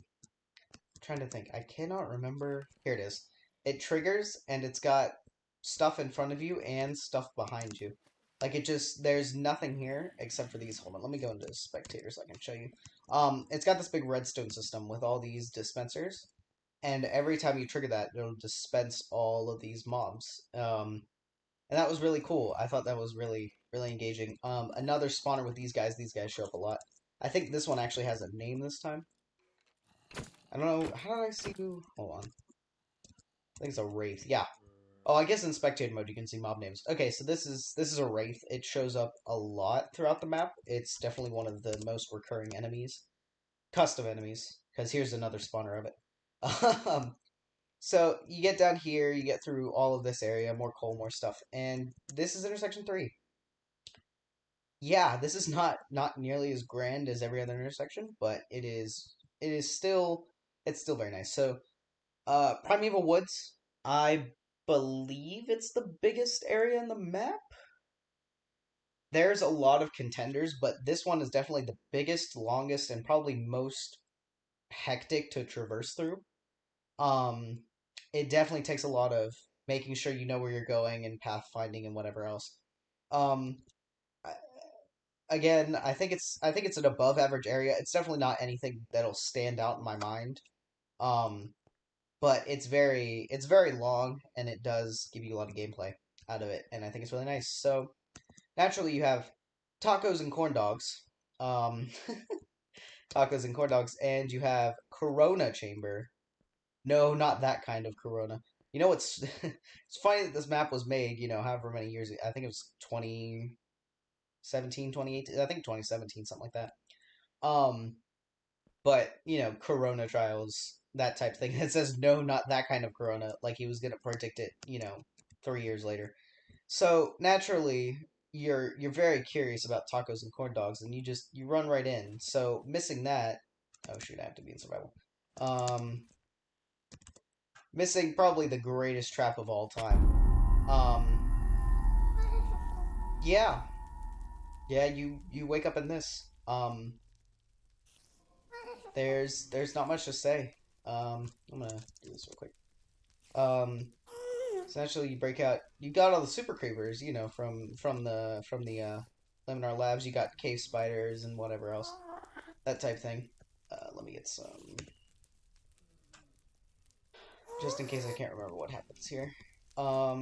Trying to think. I cannot remember. Here it is. It triggers, and it's got stuff in front of you and stuff behind you. Like there's nothing here except for these. Hold on, let me go into spectators so I can show you. It's got this big redstone system with all these dispensers. and every time you trigger that, it'll dispense all of these mobs. And that was really cool. I thought that was really engaging. Another spawner with these guys show up a lot. I think this one actually has a name this time. I don't know. How did I see who? Hold on. I think it's a wraith. Yeah. Oh, I guess in spectator mode you can see mob names. Okay, so this is a wraith. It shows up a lot throughout the map. It's definitely one of the most recurring enemies, custom enemies. Because here's another spawner of it. So you get down here, you get through all of this area, more coal, more stuff, and this is intersection 3. Yeah, this is not nearly as grand as every other intersection, but it is still it's still very nice. So, Primeval Woods, I believe it's the biggest area in the map. There's a lot of contenders, but this one is definitely the biggest, longest, and probably most hectic to traverse through. Um, it definitely takes a lot of making sure you know where you're going and pathfinding and whatever else. Um, Again, I think it's an above average area. It's definitely not anything that'll stand out in my mind. Um, but it's very long and it does give you a lot of gameplay out of it, and I think it's really nice. So naturally, you have tacos and corn dogs. Um, tacos and corn dogs, and you have Corona Chamber. No, not that kind of Corona. You know what's it's funny that this map was made, however many years, I think it was 2017, 2018, I think 2017, something like that. Um, but Corona trials, that type of thing. It says no, not that kind of Corona, like he was gonna predict it, 3 years later. So naturally, you're very curious about tacos and corn dogs, and you run right in. So missing that, oh shoot, I have to be in survival. Um, Missing probably the greatest trap of all time. Yeah, yeah, you wake up in this. There's not much to say. I'm gonna do this real quick. Um, Essentially, you break out. You got all the super creepers, from the Liminar Labs. You got cave spiders and whatever else, that type thing. Let me get some, just in case I can't remember what happens here. All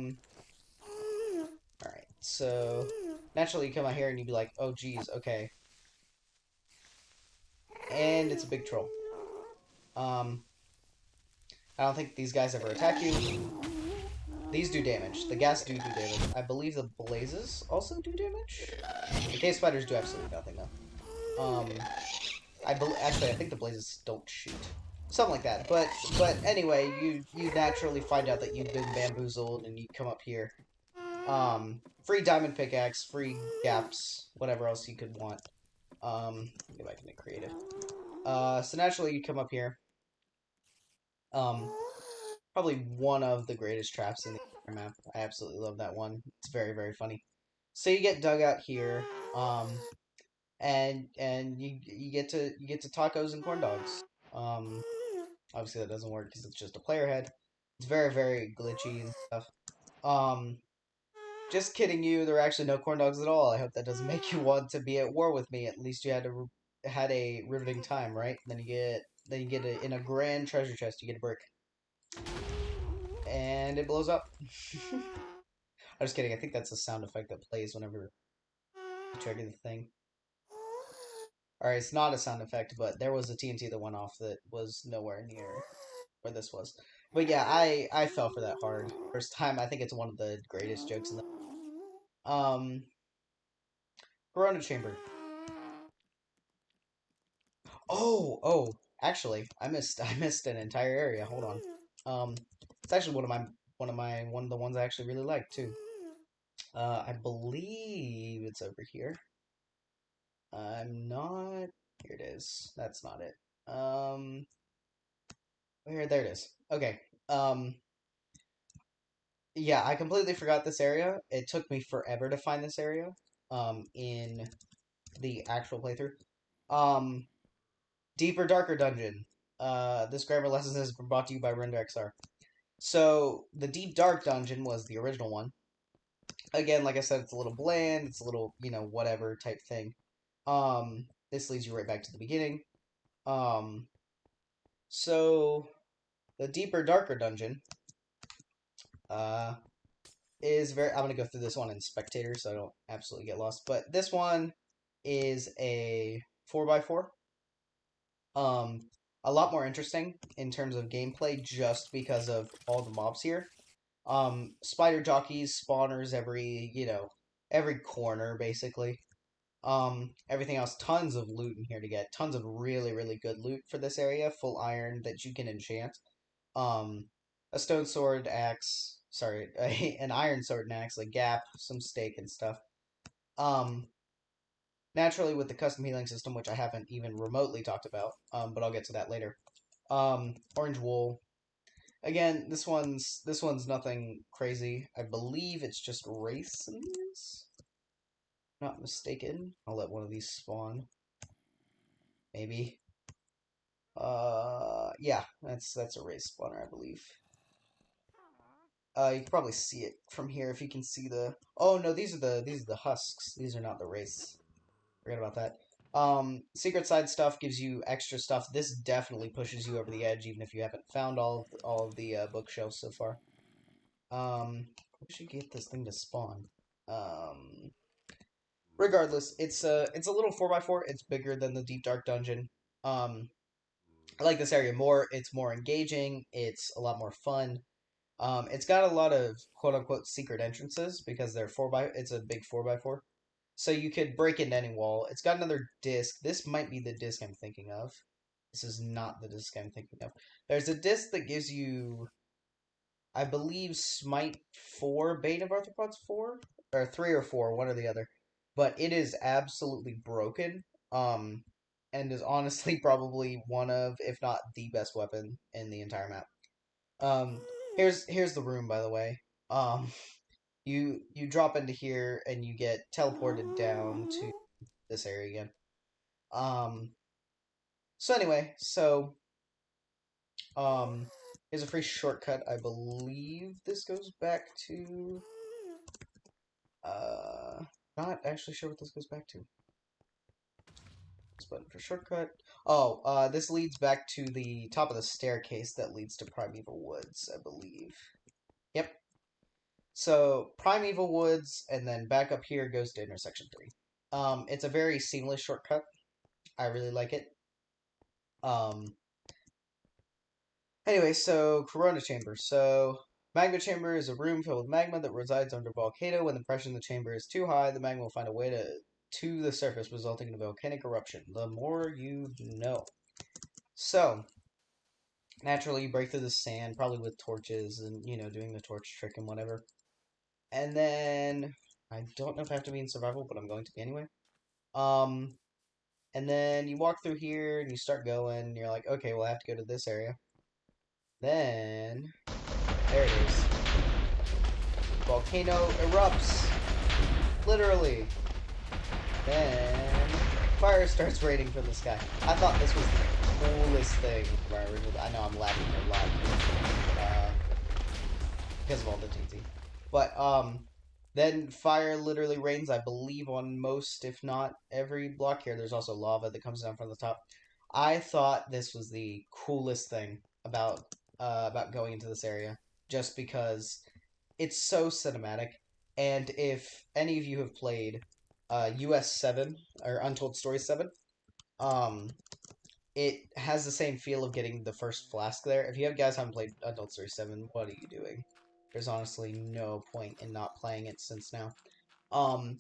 right. So naturally, you come out here and you'd be like, "Oh, geez, okay." And it's a big troll. Um, I don't think these guys ever attack you. These do damage. The gas do damage. I believe the blazes also do damage. The cave spiders do absolutely nothing though. Actually, I think the blazes don't shoot. Something like that. But anyway, you naturally find out that you've been bamboozled, and you come up here. Free diamond pickaxe, free gaps, whatever else you could want. Go back into creative. So naturally you come up here. Um, Probably one of the greatest traps in the map. I absolutely love that one. It's very, very funny. So you get dug out here, and you get to tacos and corn dogs. Um, Obviously that doesn't work because it's just a player head. It's very, very glitchy and stuff. Um, just kidding you. There are actually no corn dogs at all. I hope that doesn't make you want to be at war with me. At least you had a riveting time, right? Then you get in a grand treasure chest. You get a brick, and it blows up. I'm just kidding. I think that's a sound effect that plays whenever you trigger the thing. All right, it's not a sound effect, but there was a TNT that went off that was nowhere near where this was. But yeah, I fell for that hard first time. I think it's one of the greatest jokes in the Corona Chamber. Oh, actually, I missed an entire area. Hold on. It's actually one of the ones I actually really like too. I believe it's over here. I'm not. Here it is. That's not it. There it is. Okay. Um, yeah, I completely forgot this area. It took me forever to find this area. In the actual playthrough. Um, Deeper, Darker Dungeon. This grammar lesson has been brought to you by RenderXR. So, the Deep Dark Dungeon was the original one. Again, like I said, it's a little bland, it's a little, whatever type thing. This leads you right back to the beginning. Um, so The deeper, darker dungeon uh, is very. I'm gonna go through this one in spectator, so I don't absolutely get lost. But this one is a 4x4. Um, a lot more interesting in terms of gameplay, just because of all the mobs here. Spider jockeys, spawners every corner basically. Everything else, tons of loot in here to get. Tons of really, really good loot for this area. Full iron that you can enchant. Um, a stone sword, axe. Sorry, an iron sword and axe, like gap, some steak and stuff. Um, naturally with the custom healing system, which I haven't even remotely talked about. But I'll get to that later. Orange wool. Again, this one's nothing crazy. I believe it's just raisins. Not mistaken. I'll let one of these spawn. Maybe. Yeah, that's a race spawner, I believe. You can probably see it from here if you can see the. Oh no, these are the husks. These are not the race. Forget about that. Secret side stuff gives you extra stuff. This definitely pushes you over the edge, even if you haven't found all of the bookshelves so far. We should get this thing to spawn. Um, regardless, it's a little 4x4. It's bigger than the deep dark dungeon. Um, I like this area more. It's more engaging. It's a lot more fun. It's got a lot of quote unquote secret entrances because they're it's a big 4x4. So you could break into any wall. It's got another disc. This might be the disc I'm thinking of. This is not the disc I'm thinking of. There's a disc that gives you, I believe, Smite 4, Bane of Arthropods 4? Or 3 or 4, one or the other. But it is absolutely broken. And is honestly probably one of, if not the best weapon in the entire map. Um, here's the room, by the way. Um, you drop into here and you get teleported down to this area again. Um, so anyway, um, here's a free shortcut. I believe this goes back to uh, not actually sure what this goes back to. This button for shortcut. Oh, this leads back to the top of the staircase that leads to Primeval Woods, I believe. Yep. So Primeval Woods, and then back up here goes to intersection 3. It's a very seamless shortcut. I really like it. Um, anyway, so Corona Chamber. So Magma Chamber is a room filled with magma that resides under a volcano. When the pressure in the chamber is too high, the magma will find a way to the surface, resulting in a volcanic eruption. The more you know. So naturally, you break through the sand, probably with torches and doing the torch trick and whatever. And then I don't know if I have to be in survival, but I'm going to be anyway. Um, and then you walk through here and you start going. And you're like, okay, well I have to go to this area. Then there it is. Volcano erupts, literally. Then fire starts raining from the sky. I thought this was the coolest thing. I know I'm lagging a lot because of all the TNT, but then fire literally rains, I believe, on most, if not every block here. There's also lava that comes down from the top. I thought this was the coolest thing about going into this area, just because it's so cinematic. And if any of you have played US 7 or Untold Story 7, um, it has the same feel of getting the first flask there. If you guys haven't played Untold Story 7, what are you doing? There's honestly no point in not playing it since now. Um,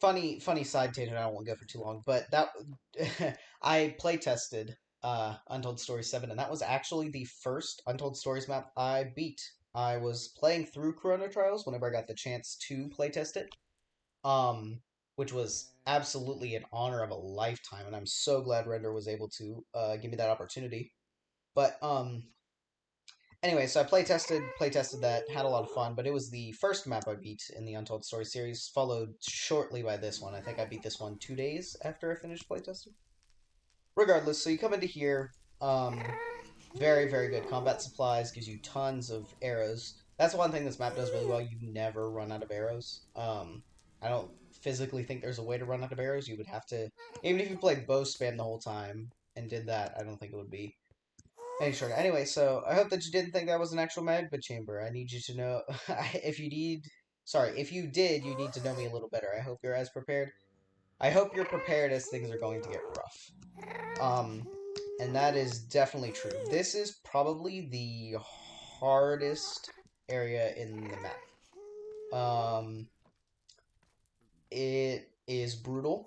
funny side tangent. I don't want to go for too long, but that I play tested Untold Story 7, and that was actually the first Untold Stories map I beat. I was playing through Chrono Trials whenever I got the chance to playtest it, um, which was absolutely an honor of a lifetime, and I'm so glad Render was able to give me that opportunity. But anyway, so I playtested that, had a lot of fun, but it was the first map I beat in the Untold Story series, followed shortly by this one. I think I beat this one 2 days after I finished playtesting. Regardless, so you come into here, very, very good combat supplies, gives you tons of arrows. That's one thing this map does really well. You never run out of arrows. I don't physically think there's a way to run out of arrows. You would have to, even if you played bow spam the whole time and did that, I don't think it would be Any shorter. Anyway, so I hope that you didn't think that was an actual magma chamber. I need you to know if you need. Sorry, if you did, you need to know me a little better. I hope you're as prepared. I hope you're prepared as things are going to get rough. Um, and that is definitely true. This is probably the hardest area in the map. It is brutal.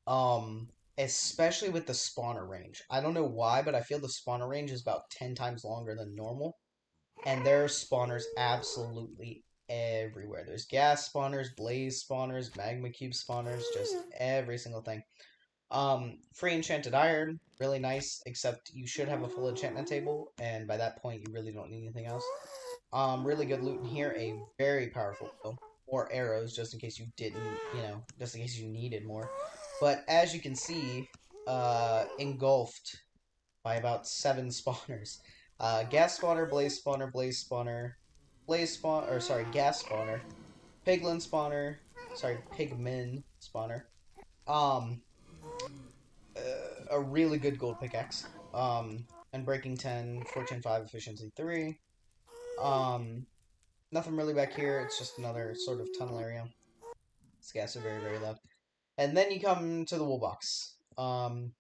Um, Especially with the spawner range. I don't know why, but I feel the spawner range is about 10 times longer than normal. And there are spawners absolutely everywhere. There's gas spawners, blaze spawners, magma cube spawners, just every single thing. Free enchanted iron, really nice, except you should have a full enchantment table, and by that point you really don't need anything else. Really good loot in here, a very powerful bow. More arrows, just in case you didn't, just in case you needed more. But as you can see, engulfed by about 7 spawners. Gas spawner, blaze spawner, blaze spawn, or sorry, gas spawner, piglin spawner, sorry, pigmin spawner. Um, a really good gold pickaxe. Unbreaking 10, fortune 5, efficiency 3. Um, Nothing really back here. It's just another sort of tunnel area. These gas are very, very loud. And then you come to the wool box. Oh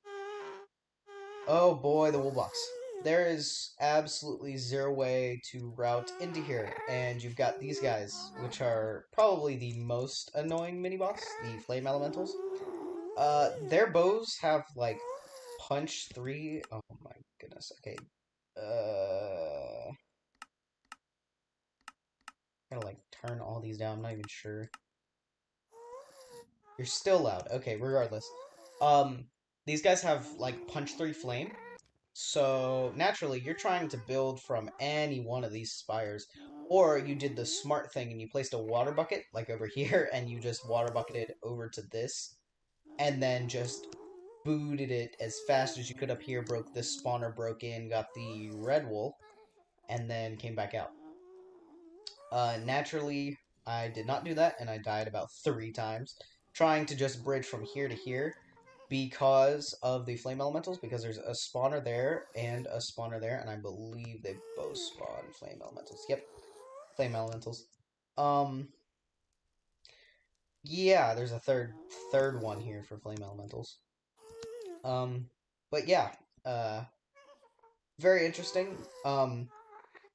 boy, the wool box. There is absolutely zero way to route into here, and you've got these guys, which are probably the most annoying mini boss, the flame elementals. Their bows have like punch 3. Oh my goodness. Okay. Uh, Gotta like turn all these down. I'm not even sure. You're still loud. Okay, regardless. Um, these guys have like punch 3 flame. So naturally, you're trying to build from any one of these spires. Or you did the smart thing and you placed a water bucket, like over here, and you just water bucketed over to this, and then just booted it as fast as you could up here, broke this spawner, broke in, got the red wool, and then came back out. Naturally, I did not do that, and I died about 3 times trying to just bridge from here to here because of the flame elementals. Because there's a spawner there and a spawner there, and I believe they both spawn flame elementals. Yep, flame elementals. Um, yeah, there's a third one here for flame elementals. But yeah, uh, very interesting.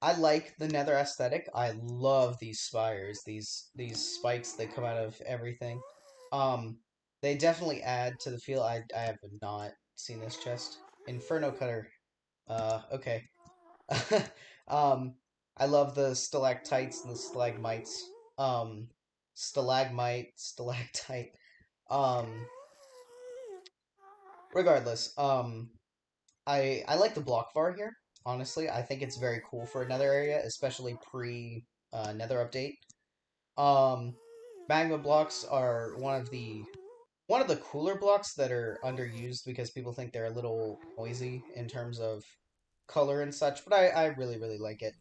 I like the nether aesthetic. I love these spires, these spikes that come out of everything. Um, they definitely add to the feel. I have not seen this chest. Inferno cutter. Okay. um, I love the stalactites and the stalagmites. Stalagmite, stalactite. Um, Regardless, I like the block var here. Honestly, I think it's very cool for another area, especially pre Nether update. Um, Magma blocks are one of the cooler blocks that are underused because people think they're a little noisy in terms of color and such. But I really really like it.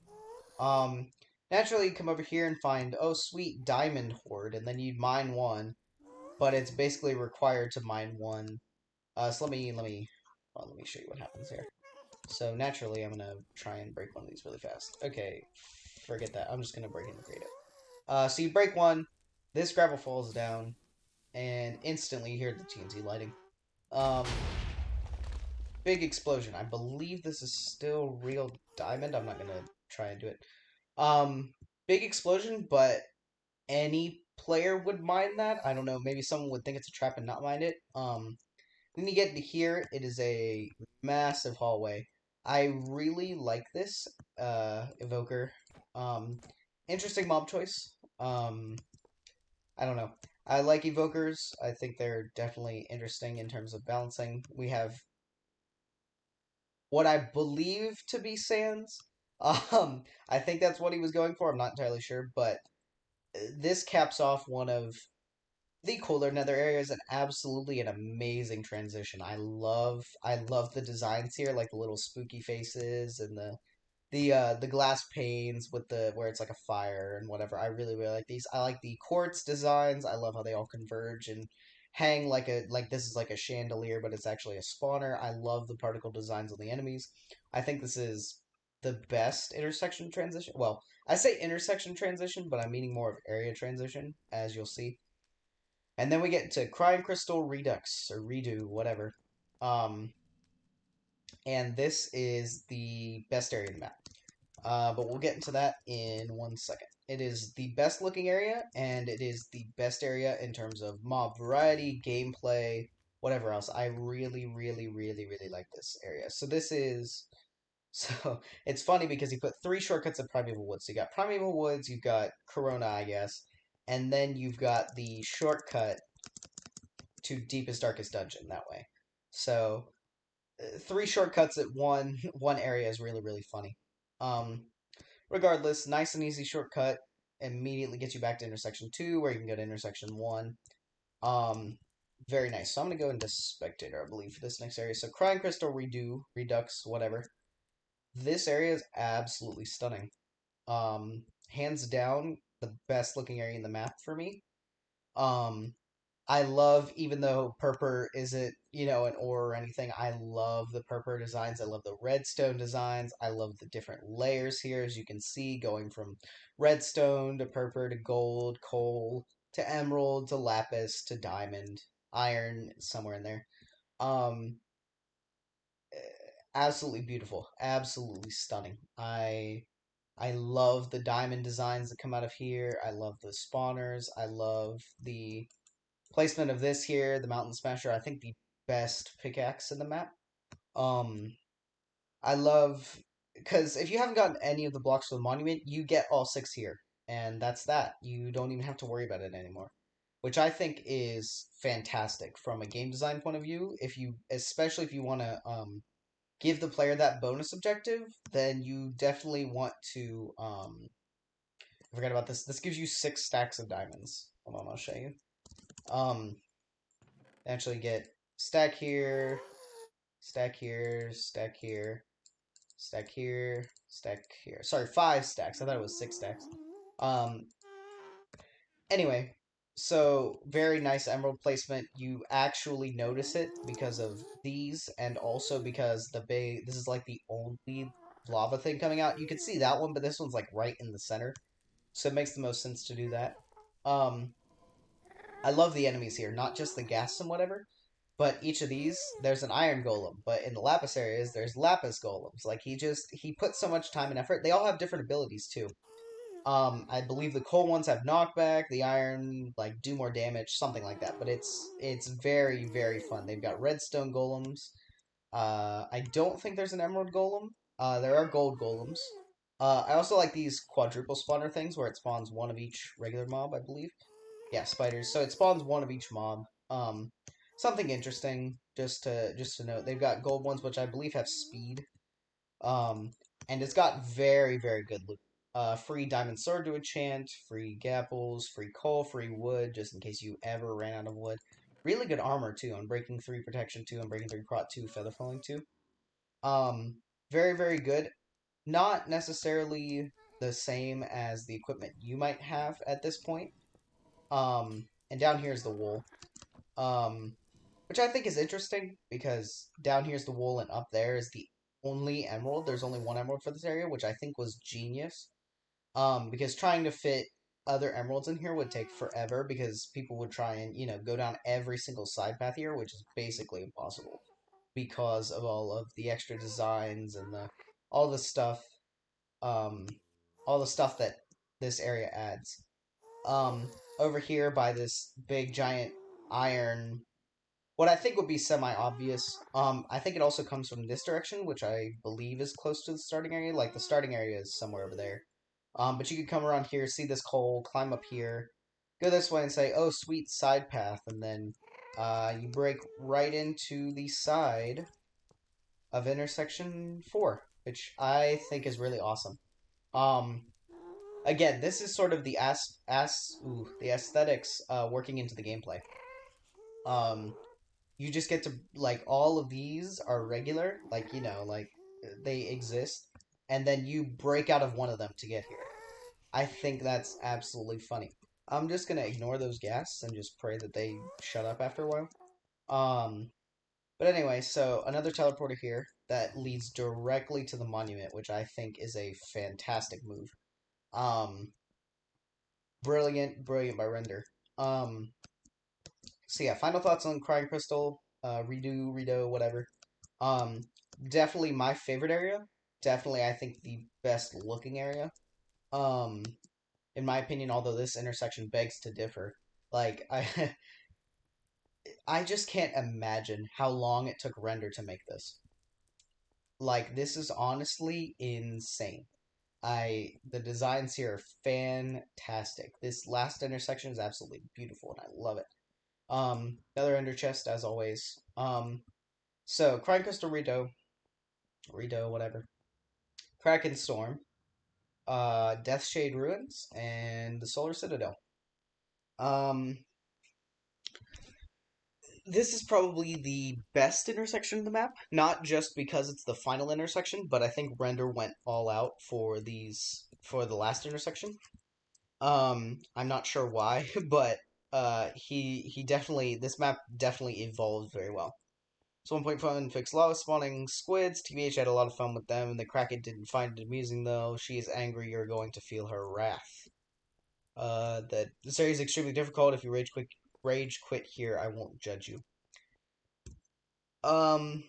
Um, Naturally, you come over here and find, oh sweet, diamond horde, and then you mine one, but it's basically required to mine one. So let me show you what happens here. So naturally, I'm gonna try and break one of these really fast. Okay, forget that. I'm just gonna break it and create it. So you break one, this gravel falls down, and instantly you hear the TNT lighting. Um, Big explosion. I believe this is still real diamond. I'm not gonna try and do it. Um, Big explosion, but any player would mind that. I don't know. Maybe someone would think it's a trap and not mind it. When you get into here, it is a massive hallway. I really like this evoker. Um, Interesting mob choice. I don't know. I like evokers. I think they're definitely interesting in terms of balancing. We have what I believe to be Sans. I think that's what he was going for. I'm not entirely sure, but this caps off one of the cooler nether area is an absolutely an amazing transition. I love the designs here, like the little spooky faces and the glass panes with the where it's like a fire and whatever. I really really like these. I like the quartz designs. I love how they all converge and hang like this is like a chandelier, but it's actually a spawner. I love the particle designs on the enemies. I think this is the best intersection transition. Well, I say intersection transition, but I'm meaning more of area transition, as you'll see. And then we get to Crying Crystal Redux or Redo, whatever. Um, and this is the best area of the map. But we'll get into that in 1 second. It is the best looking area, and it is the best area in terms of mob variety, gameplay, whatever else. I really, really, really, really like this area. So this is so it's funny because he put three shortcuts in Primeval Woods. So you got Primeval Woods, you've got Corona, I guess, and then you've got the shortcut to Deepest Darkest Dungeon that way. So three shortcuts at one area is really really funny. Um, Regardless, nice and easy shortcut immediately gets you back to intersection 2 where you can go to intersection 1. Um, very nice. So I'm gonna go into spectator, I believe, for this next area. So Crying Crystal, Redo, Redux, whatever. This area is absolutely stunning. Hands down, the best looking area in the map for me. Um, I love, even though Purpur isn't, an ore or anything, I love the Purpur designs. I love the redstone designs. I love the different layers here, as you can see, going from redstone to Purpur to gold, coal to emerald to lapis to diamond, iron, somewhere in there. Um, Absolutely beautiful, absolutely stunning. I love the diamond designs that come out of here. I love the spawners. I love the placement of this here, the Mountain Smasher. I think the best pickaxe in the map. Um, I love because if you haven't gotten any of the blocks for the monument, you get all six here, and that's that. You don't even have to worry about it anymore, which I think is fantastic from a game design point of view. If you, especially if you want to give the player that bonus objective, then you definitely want to I forgot about this. This gives you 6 stacks of diamonds. Hold on, I'll show you. Um, Actually get stack here, stack here, stack here, stack here, stack here. Sorry, 5 stacks. I thought it was 6 stacks. Um, anyway, so very nice emerald placement. You actually notice it because of these, and also because this is like the only lava thing coming out. You can see that one, but this one's like right in the center, so it makes the most sense to do that. Um, I love the enemies here, not just the gas and whatever, but each of these, there's an iron golem. But in the lapis areas, there's lapis golems. Like he put so much time and effort. They all have different abilities too. I believe the coal ones have knockback, the iron like do more damage, something like that. But it's very very fun. They've got redstone golems. I don't think there's an emerald golem. There are gold golems. I also like these quadruple spawner things where it spawns one of each regular mob, I believe. Yeah, spiders. So it spawns one of each mob. Something interesting just to note. They've got gold ones, which I believe have speed. Um, and it's got very very good loot. Free diamond sword to enchant, free gapples, free coal, free wood, just in case you ever ran out of wood. Really good armor too, on breaking 3 protection 2, and breaking 3 prot 2, feather falling 2. Um, Very very good. Not necessarily the same as the equipment you might have at this point. And down here is the wool. Um, which I think is interesting because down here's the wool and up there is the only emerald. There's only one emerald for this area, which I think was genius. Because trying to fit other emeralds in here would take forever because people would try and, go down every single side path here, which is basically impossible because of all of the extra designs and all the stuff, um, all the stuff that this area adds. Over here by this big giant iron, what I think would be semi-obvious. I think it also comes from this direction, which I believe is close to the starting area. Like the starting area is somewhere over there. But you could come around here, see this coal, climb up here, go this way, and say, "Oh, sweet side path," and then you break right into the side of intersection 4, which I think is really awesome. Um, Again, this is sort of the aesthetics working into the gameplay. Um, you just get to like all of these are regular, like they exist, and then you break out of one of them to get here. I think that's absolutely funny. I'm just gonna ignore those gas and just pray that they shut up after a while. Um, but anyway, so another teleporter here that leads directly to the monument, which I think is a fantastic move. Um, brilliant, brilliant by Render. Um, so yeah, final thoughts on Crying Crystal, redo, whatever. Um, definitely my favorite area. Definitely, I think the best looking area. Um, in my opinion, although this intersection begs to differ. Like I, I just can't imagine how long it took Render to make this. Like this is honestly insane. The designs here are fantastic. This last intersection is absolutely beautiful and I love it. Another ender chest as always. So Crying Crystal Rito, whatever. Kraken Storm, Deathshade Ruins, and the Solar Citadel. Um, this is probably the best intersection of the map, not just because it's the final intersection, but I think Render went all out for the last intersection. I'm not sure why, but he definitely this map definitely evolved very well. So 1.5 fixed lava spawning squids. TBH had a lot of fun with them, and the Kraken didn't find it amusing though. She is angry. You're going to feel her wrath. That this area is extremely difficult. If you rage quit here, I won't judge you. Um,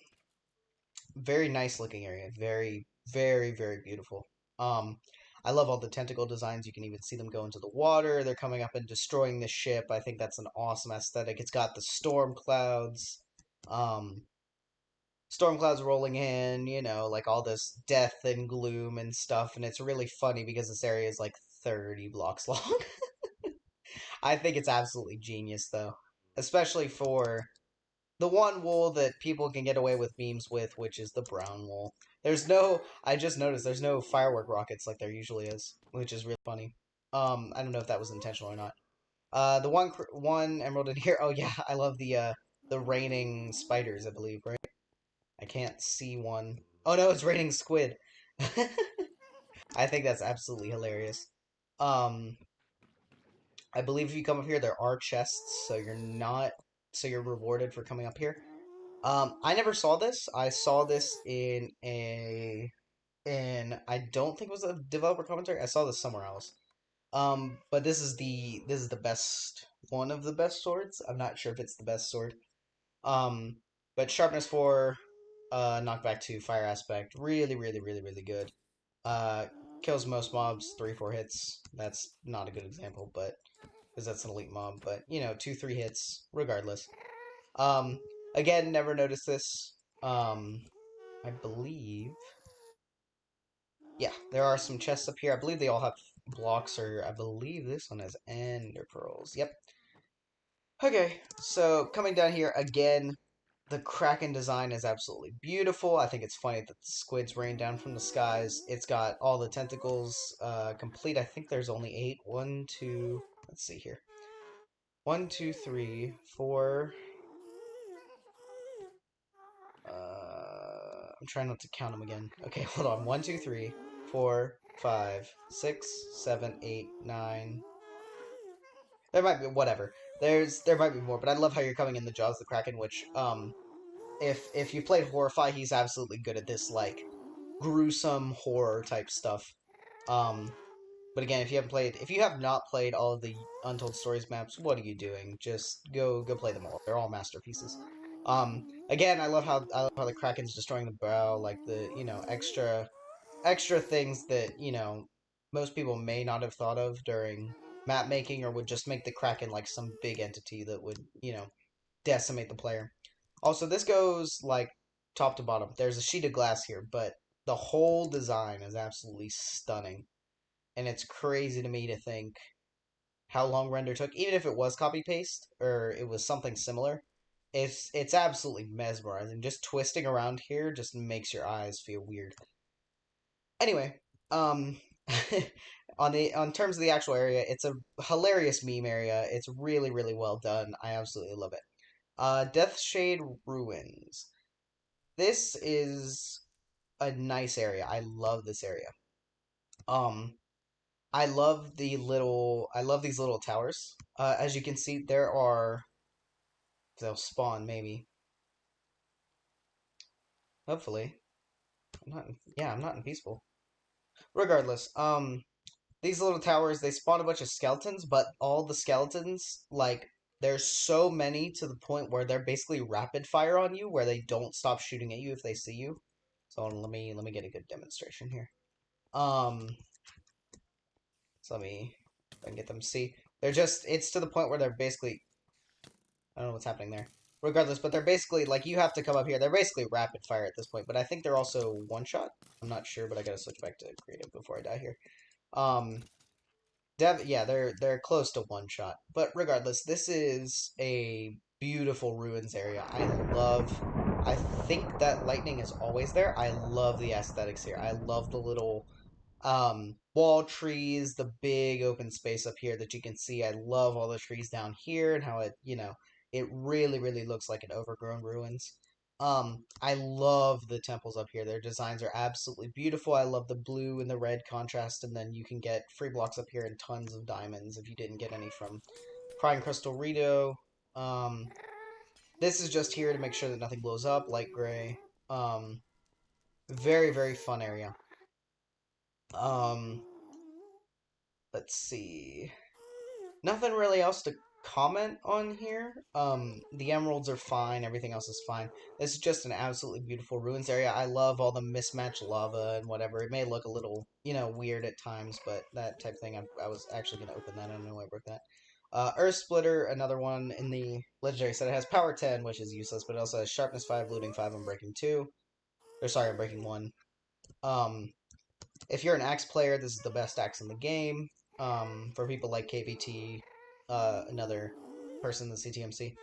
very nice looking area. Very, very, very beautiful. Um, I love all the tentacle designs. You can even see them go into the water. They're coming up and destroying the ship. I think that's an awesome aesthetic. It's got the storm clouds. Um, storm clouds rolling in, like all this death and gloom and stuff. And it's really funny because this area is like 30 blocks long. I think it's absolutely genius, though. Especially for the one wool that people can get away with memes with, which is the brown wool. I just noticed there's no firework rockets like there usually is, which is really funny. I don't know if that was intentional or not. The one emerald in here. Oh yeah, I love the raining spiders. I believe, right? I can't see one. Oh no, it's raining squid. I think that's absolutely hilarious. Um, I believe if you come up here, there are chests, so you're rewarded for coming up here. I never saw this. I saw this I don't think it was a developer commentary. I saw this somewhere else. But this is the best one of the best swords. I'm not sure if it's the best sword. Um, but sharpness 4, knockback 2, fire aspect, really, really, really, really good. Uh, kills most mobs 3-4 hits. That's not a good example, but because that's an elite mob. But 2-3 hits regardless. Um, again, never noticed this. I believe. Yeah, there are some chests up here. I believe they all have blocks, or I believe this one has ender pearls. Yep. Okay, so coming down here again, the Kraken design is absolutely beautiful. I think it's funny that the squids rain down from the skies. It's got all the tentacles complete. I think there's only 8. One, two. Let's see here. 1, 2, 3, 4. I'm trying not to count them again. Okay, hold on. 1, 2, 3, 4, 5, 6, 7, 8, 9. There might be whatever. There might be more, but I love how you're coming in the Jaws of the Kraken, which if you played Horrify, he's absolutely good at this like gruesome horror type stuff. Um, but again, if you have not played all of the Untold Stories maps, what are you doing? Just go play them all. They're all masterpieces. Again, I love how the Kraken's destroying the bow, like the extra things that most people may not have thought of during map making, or would just make the Kraken like some big entity that would decimate the player. Also, this goes like top to bottom. There's a sheet of glass here, but the whole design is absolutely stunning. And it's crazy to me to think how long render took, even if it was copy paste or it was something similar. It's absolutely mesmerizing. Just twisting around here just makes your eyes feel weird. Anyway, um, on terms of the actual area, it's a hilarious meme area. It's really really well done. I absolutely love it. Deathshade Ruins. This is a nice area. I love this area. Um, I love these little towers. As you can see, there are they'll spawn maybe. Hopefully, yeah, I'm not in peaceful. Regardless, these little towers they spawn a bunch of skeletons, but all the skeletons like there's so many to the point where they're basically rapid fire on you, where they don't stop shooting at you if they see you. So let me get a good demonstration here. Um, so let me if I can get them to see. They're just it's to the point where they're basically I don't know what's happening there. Regardless, but they're basically like you have to come up here. They're basically rapid fire at this point, but I think they're also one shot. I'm not sure, but I gotta switch back to creative before I die here. Um, yeah, they're close to one shot. But regardless, this is a beautiful ruins area. I think that lightning is always there. I love the aesthetics here. I love the little wall trees, the big open space up here that you can see. I love all the trees down here and how it really, really looks like an overgrown ruins. I love the temples up here. Their designs are absolutely beautiful. I love the blue and the red contrast, and then you can get free blocks up here and tons of diamonds if you didn't get any from Crying Crystal Rito. Um, this is just here to make sure that nothing blows up, light gray. Um, very, very fun area. Um, let's see. Nothing really else to comment on here. The emeralds are fine. Everything else is fine. This is just an absolutely beautiful ruins area. I love all the mismatched lava and whatever. It may look a little, weird at times, but that type of thing. I was actually going to open that. I don't know why I broke that. Earth Splitter, another one in the legendary set. It has power 10, which is useless, but it also has sharpness 5, looting 5, and breaking 2. Or sorry, I'm breaking 1. Um, if you're an axe player, this is the best axe in the game. For people like KBT, another person in the CTMC,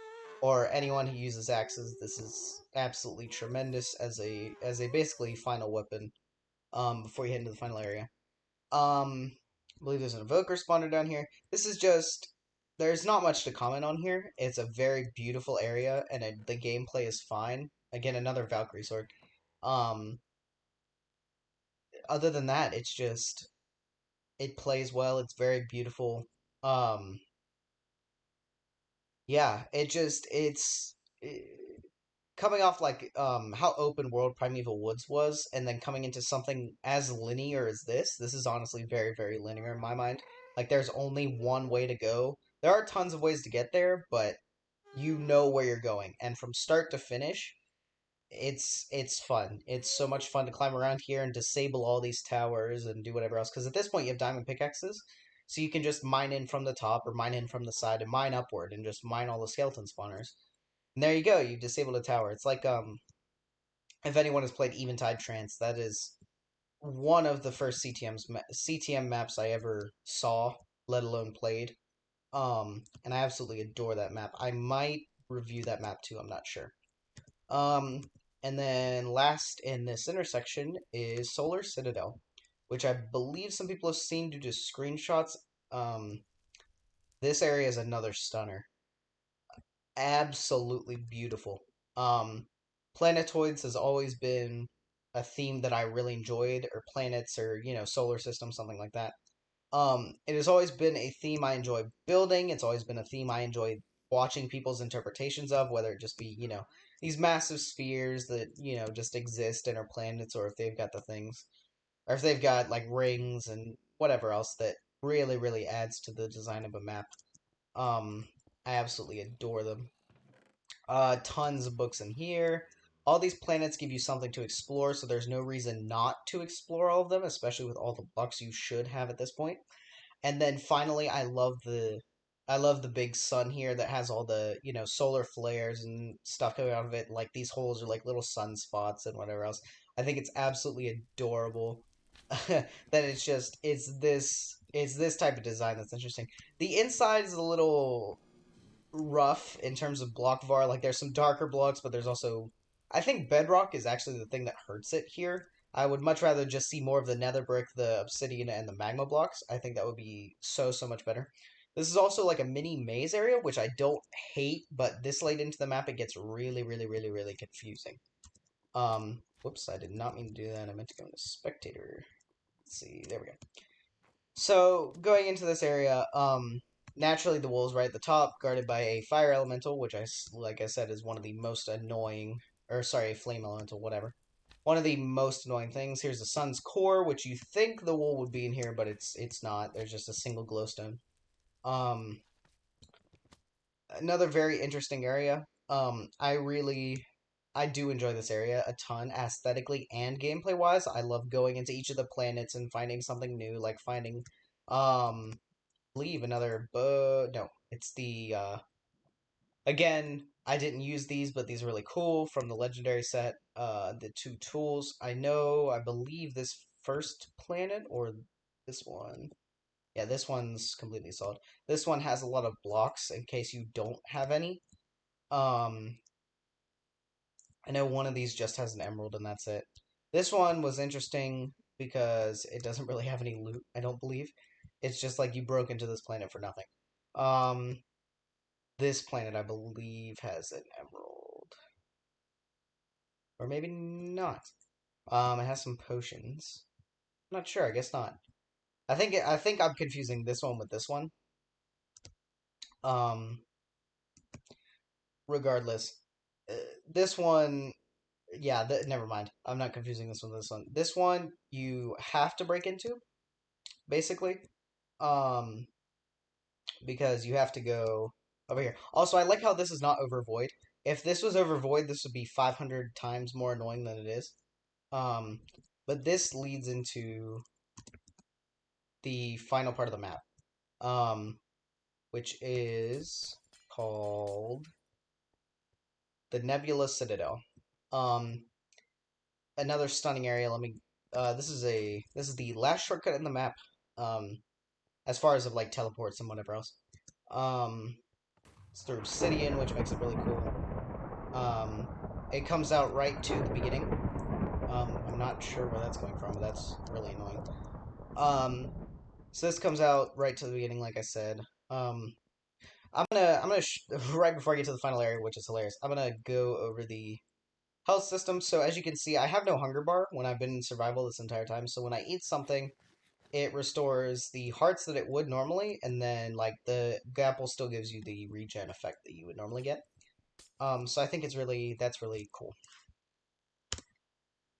or anyone who uses axes, this is absolutely tremendous as a basically final weapon. Before you head into the final area. I believe there's an evoker spawner down here. This is just there's not much to comment on here. It's a very beautiful area, and the gameplay is fine. Again, another Valkyrie sword. Um, other than that, it's just it plays well. It's very beautiful. Um, yeah, coming off like how open world Primeval Woods was, and then coming into something as linear as this. This is honestly very very linear in my mind. Like there's only one way to go. There are tons of ways to get there, but you know where you're going, and from start to finish, it's fun. It's so much fun to climb around here and disable all these towers and do whatever else. Because at this point, you have diamond pickaxes, so you can just mine in from the top or mine in from the side and mine upward and just mine all the skeleton spawners. And there you go. You've disabled a tower. It's like if anyone has played Eventide Trance, that is one of the first CTM maps I ever saw, let alone played. And I absolutely adore that map. I might review that map too. I'm not sure. Um, and then last in this intersection is Solar Citadel, which I believe some people have seen due to screenshots. Um, this area is another stunner. Absolutely beautiful. Um, Planetoids has always been a theme that I really enjoyed, or planets, or solar system, something like that. It has always been a theme I enjoy building. It's always been a theme I enjoy watching people's interpretations of, whether it just be, these massive spheres that, just exist and are planets, or if they've got the things, or if they've got, like, rings and whatever else that really, really adds to the design of a map. I absolutely adore them. Tons of books in here. All these planets give you something to explore, so there's no reason not to explore all of them, especially with all the blocks you should have at this point. And then finally, I love the big sun here that has all the, solar flares and stuff coming out of it. Like these holes are like little sunspots and whatever else. I think it's absolutely adorable that it's this type of design that's interesting. The inside is a little rough in terms of block var. Like there's some darker blocks, but there's also I think bedrock is actually the thing that hurts it here. I would much rather just see more of the nether brick, the obsidian, and the magma blocks. I think that would be so so much better. This is also like a mini maze area, which I don't hate, but this late into the map it gets really, really, really, really confusing. Whoops, I did not mean to do that. I meant to go into spectator. Let's see, there we go. So going into this area, naturally the wool's right at the top, guarded by a fire elemental, which like I said, is one of the most annoying, or sorry, flame elemental, whatever. One of the most annoying things. Here's the sun's core, which you think the wool would be in here, but it's not. There's just a single glowstone. Um, Another very interesting area. I do enjoy this area a ton, aesthetically and gameplay wise. I love going into each of the planets and finding something new, like finding, believe another. No, it's the again. I didn't use these, but these are really cool from the legendary set. The two tools. I believe this first planet or this one. Yeah, this one's completely solid. This one has a lot of blocks in case you don't have any. Um, I know one of these just has an emerald and that's it. This one was interesting because it doesn't really have any loot, I don't believe. It's just like you broke into this planet for nothing. Um, this planet, I believe, has an emerald. Or maybe not. It has some potions. I'm not sure, I guess not. I think I'm confusing this one with this one. Um, Regardless, uh, this one, yeah, never mind. I'm not confusing this one with this one. This one you have to break into, basically, um, because you have to go over here. Also, I like how this is not over void. If this was over void, this would be 500 times more annoying than it is. Um, but this leads into the final part of the map, um, which is called the Nebula Citadel. Um, Another stunning area. Let me. This is the last shortcut in the map. Um, as far as of like teleports and whatever else. Um, it's through Obsidian, which makes it really cool. It comes out right to the beginning. I'm not sure where that's going from, but that's really annoying. Um, so this comes out right to the beginning, like I said. Um, right before I get to the final area, which is hilarious. I'm gonna go over the health system. So as you can see, I have no hunger bar when I've been in survival this entire time. So when I eat something, it restores the hearts that it would normally, and then like the apple still gives you the regen effect that you would normally get. So I think that's really cool.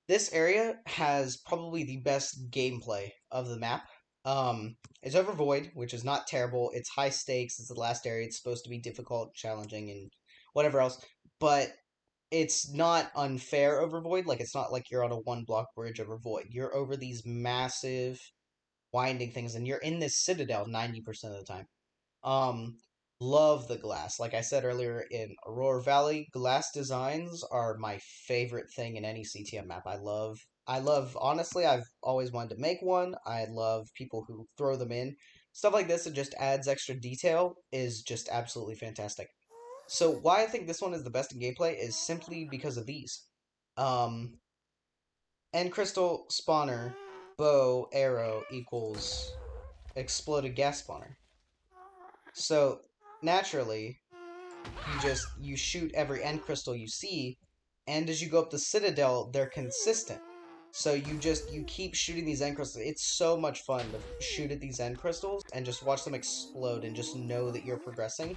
This area has probably the best gameplay of the map. It's over void, which is not terrible. It's high stakes. It's the last area. It's supposed to be difficult, challenging, and whatever else. But it's not unfair over void. Like it's not like you're on a one block bridge over void. You're over these massive winding things, and you're in this citadel 90% of the time. Um, Love the glass. Like I said earlier, in Aurora Valley, glass designs are my favorite thing in any CTM map. Honestly, I've always wanted to make one. I love people who throw them in. Stuff like this that just adds extra detail is just absolutely fantastic. So why I think this one is the best in gameplay is simply because of these. Um, End crystal spawner, bow, arrow equals exploded gas spawner. So naturally, you shoot every end crystal you see, and as you go up the citadel, they're consistent. So you keep shooting these end crystals. It's so much fun to shoot at these end crystals and just watch them explode and just know that you're progressing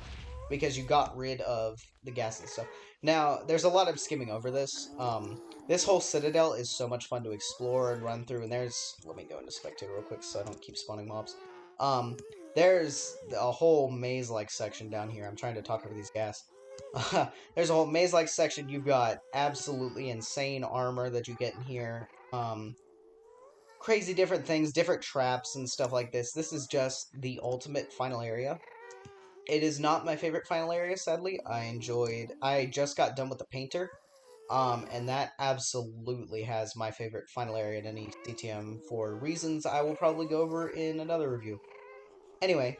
because you got rid of the gas and stuff. Now, there's a lot of skimming over this. This whole citadel is so much fun to explore and run through. And let me go into spectator real quick so I don't keep spawning mobs. Um, there's a whole maze-like section down here. I'm trying to talk over these gas. There's a whole maze-like section. You've got absolutely insane armor that you get in here. Crazy different things, different traps and stuff like this. This is just the ultimate final area. It is not my favorite final area, sadly. I just got done with the painter. And that absolutely has my favorite final area in any CTM for reasons I will probably go over in another review. Anyway,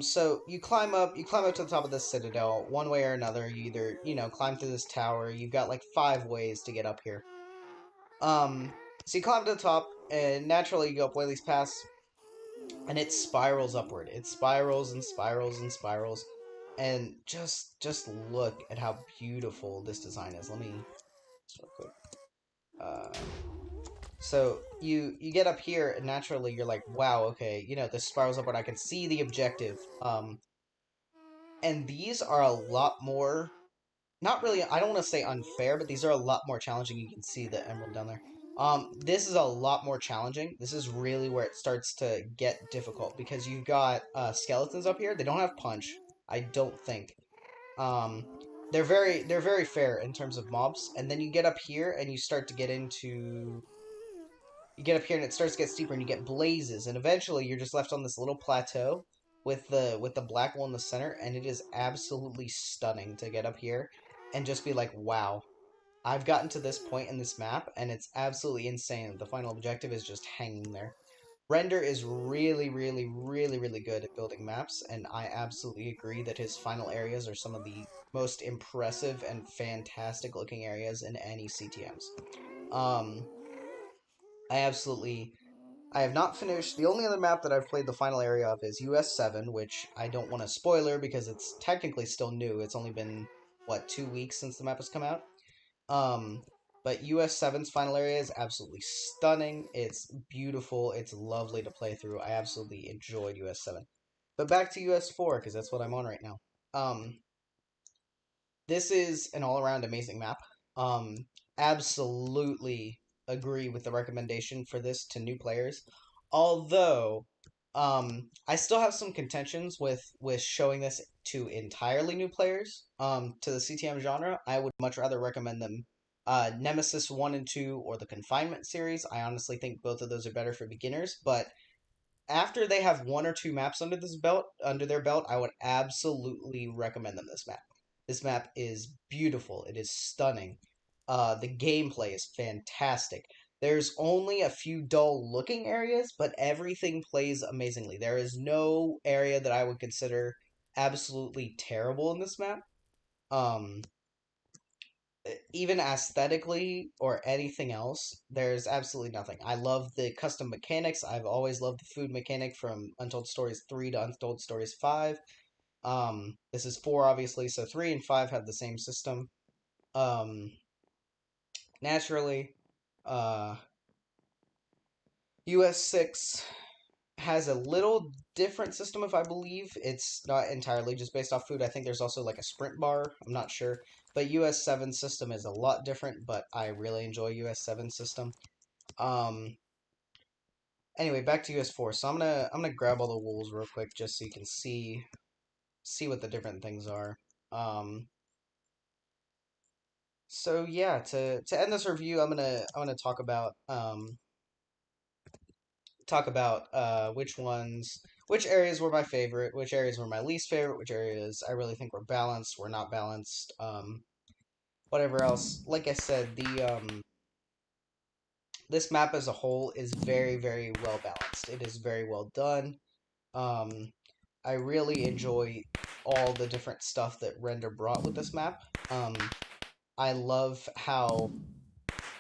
so you climb up to the top of this citadel one way or another. You either, climb through this tower. You've got like 5 ways to get up here. So you climb to the top, and naturally you go up one of these paths, and it spirals upward. It spirals and spirals and spirals, and just look at how beautiful this design is. Let me just real quick. So you get up here and naturally you're like, wow, okay, this spirals upward. I can see the objective. And these are a lot more, not really, I don't want to say unfair, but these are a lot more challenging. You can see the emerald down there. This is a lot more challenging. This is really where it starts to get difficult because you've got skeletons up here. They don't have punch, I don't think. Um, they're very fair in terms of mobs, and then you get up here and you start to get into you get up here and it starts to get steeper and you get blazes, and eventually you're just left on this little plateau with the black wall in the center, and it is absolutely stunning to get up here and just be like, wow, I've gotten to this point in this map and it's absolutely insane. The final objective is just hanging there. Render is really, really, really, really good at building maps, and I absolutely agree that his final areas are some of the most impressive and fantastic looking areas in any CTMs. Um, I absolutely I have not finished. The only other map that I've played the final area of is US7, which I don't want to spoiler because it's technically still new. It's only been, what, 2 weeks since the map has come out? Um, but US7's final area is absolutely stunning. It's beautiful. It's lovely to play through. I absolutely enjoyed US7. But back to US4, because that's what I'm on right now. This is an all-around amazing map. Um, Absolutely agree with the recommendation for this to new players. Although, I still have some contentions with showing this to entirely new players. To the CTM genre, I would much rather recommend them Nemesis 1 and 2 or the Confinement series. I honestly think both of those are better for beginners, but after they have one or two maps under their belt, I would absolutely recommend them this map. This map is beautiful. It is stunning. The gameplay is fantastic. There's only a few dull looking areas, but everything plays amazingly. There is no area that I would consider absolutely terrible in this map. Um, Even aesthetically or anything else, there's absolutely nothing. I love the custom mechanics. I've always loved the food mechanic from Untold Stories 3 to Untold Stories 5. This is 4, obviously, so 3 and 5 have the same system. Um, Naturally, uh, US6 has a little different system, if I believe. It's not entirely just based off food. I think there's also like a sprint bar. I'm not sure. But US7 system is a lot different, but I really enjoy US7 system. Um anyway, back to US4. So I'm gonna grab all the wools real quick just so you can see what the different things are. Um so yeah, to end this review, I'm gonna talk about which areas were my favorite, which areas were my least favorite, which areas I really think were balanced, were not balanced, whatever else. Like I said, the this map as a whole is very, very well balanced. It is very well done. Um, I really enjoy all the different stuff that Render brought with this map. I love how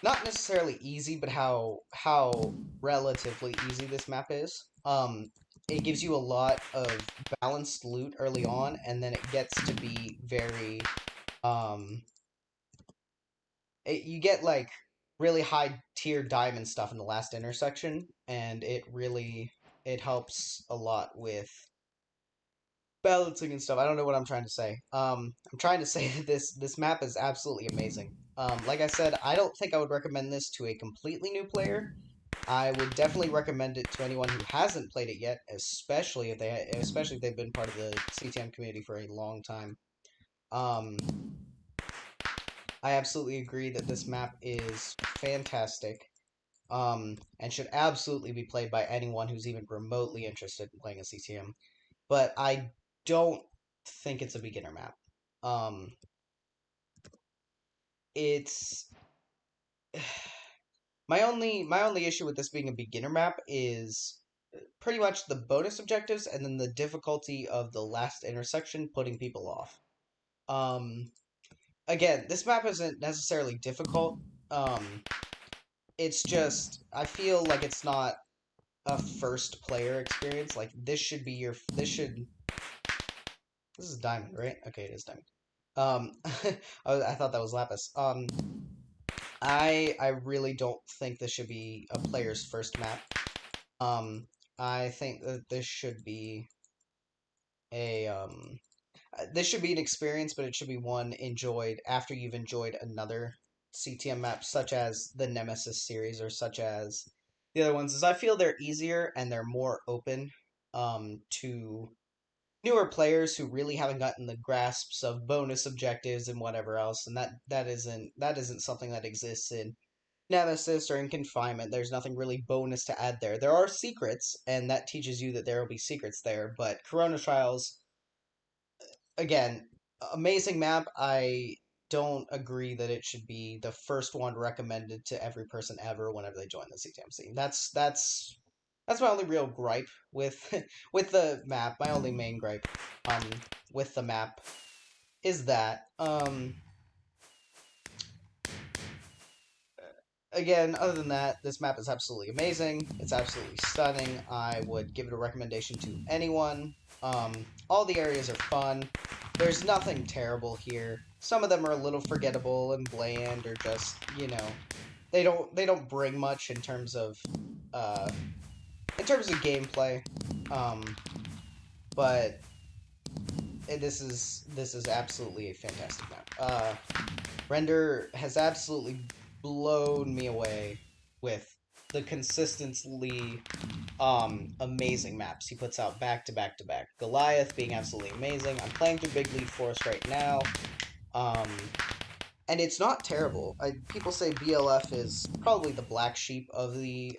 not necessarily easy, but how relatively easy this map is. It gives you a lot of balanced loot early on, and then it gets to be very um, you get like really high tier diamond stuff in the last intersection, and it helps a lot with balancing and stuff. I don't know what I'm trying to say. I'm trying to say that this map is absolutely amazing. Like I said, I don't think I would recommend this to a completely new player. I would definitely recommend it to anyone who hasn't played it yet, especially if they've been part of the CTM community for a long time. Um, I absolutely agree that this map is fantastic, and should absolutely be played by anyone who's even remotely interested in playing a CTM. But I don't think it's a beginner map. Um, it's my only issue with this being a beginner map is pretty much the bonus objectives and then the difficulty of the last intersection putting people off. Um, Again, this map isn't necessarily difficult. Um, it's just I feel like it's not a first player experience. Like this is diamond, right? Okay, it is diamond. I thought that was lapis. I really don't think this should be a player's first map. Um, I think that a this should be an experience, but it should be one enjoyed after you've enjoyed another CTM map, such as the Nemesis series or such as the other ones. Is I feel they're easier and they're more open to newer players who really haven't gotten the grasps of bonus objectives and whatever else, and that isn't something that exists in Nemesis or in Confinement. There's nothing really bonus to add there. There are secrets, and that teaches you that there will be secrets there, but Corona Trials, again, amazing map. I don't agree that it should be the first one recommended to every person ever whenever they join the CTM scene. That's my only real gripe with with the map. My only main gripe with the map is that again, other than that, this map is absolutely amazing. It's absolutely stunning. I would give it a recommendation to anyone. All the areas are fun. There's nothing terrible here. Some of them are a little forgettable and bland, or just they don't bring much uh in terms of gameplay. Um, but this is absolutely a fantastic map. Render has absolutely blown me away with the consistently amazing maps he puts out back to back to back. Goliath being absolutely amazing. I'm playing through Big Leaf Forest right now. Um, and it's not terrible. People say BLF is probably the black sheep of the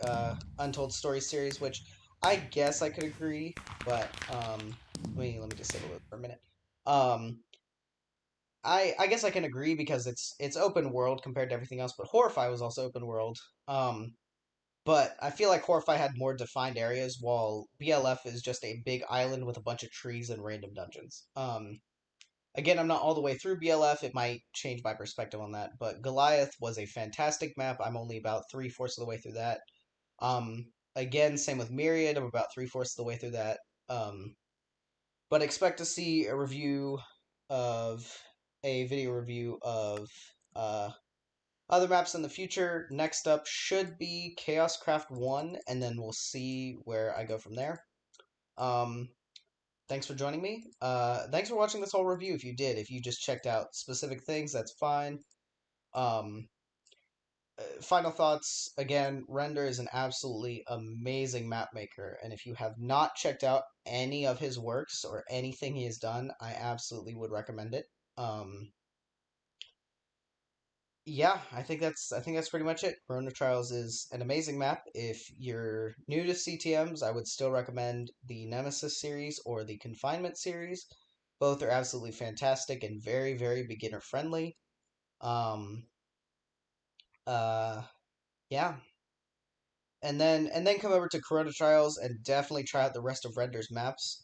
Untold Stories series, which I guess I could agree, but let me just settle it for a minute. Um, I guess I can agree because it's open world compared to everything else, but Horrify was also open world. But I feel like Horrify had more defined areas, while BLF is just a big island with a bunch of trees and random dungeons. Again, I'm not all the way through BLF. It might change my perspective on that, but Goliath was a fantastic map. I'm only about three-fourths of the way through that. Again, same with Myriad. I'm about three-fourths of the way through that. But expect to see of a video review of uh, other maps in the future. Next up should be Chaoscraft 1, and then we'll see where I go from there. Um, Thanks for joining me. Thanks for watching this whole review. If you did, if you just checked out specific things, that's fine. Um, Final thoughts again, Render is an absolutely amazing map maker, and if you have not checked out any of his works or anything he has done, I absolutely would recommend it. Um, yeah, I think that's pretty much it. Corona Trials is an amazing map. If you're new to CTMs, I would still recommend the Nemesis series or the Confinement series. Both are absolutely fantastic and very, very beginner friendly. Um, uh, yeah, and then come over to Corona Trials and definitely try out the rest of Render's maps.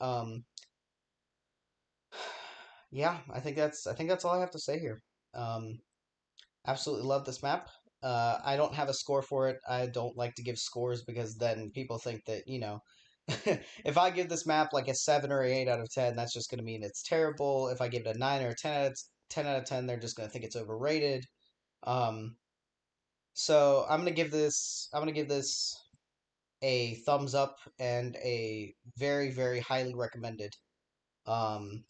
Yeah, I think that's all I have to say here. Um, Absolutely love this map. I don't have a score for it. I don't like to give scores because then people think that, if I give this map like a 7 or 8 out of 10, that's just going to mean it's terrible. If I give it a 9 or a 10 out of 10, they're just going to think it's overrated. Um, so I'm going to give this a thumbs up and a very, very highly recommended. Um,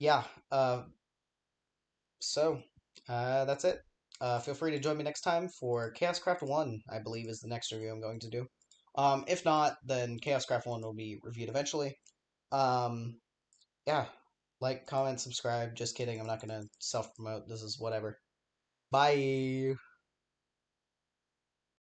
yeah, So, that's it. Feel free to join me next time for Chaoscraft 1, I believe is the next review I'm going to do. If not, then Chaoscraft 1 will be reviewed eventually. Um, yeah, like, comment, subscribe. Just kidding, I'm not going to self-promote. This is whatever. Bye!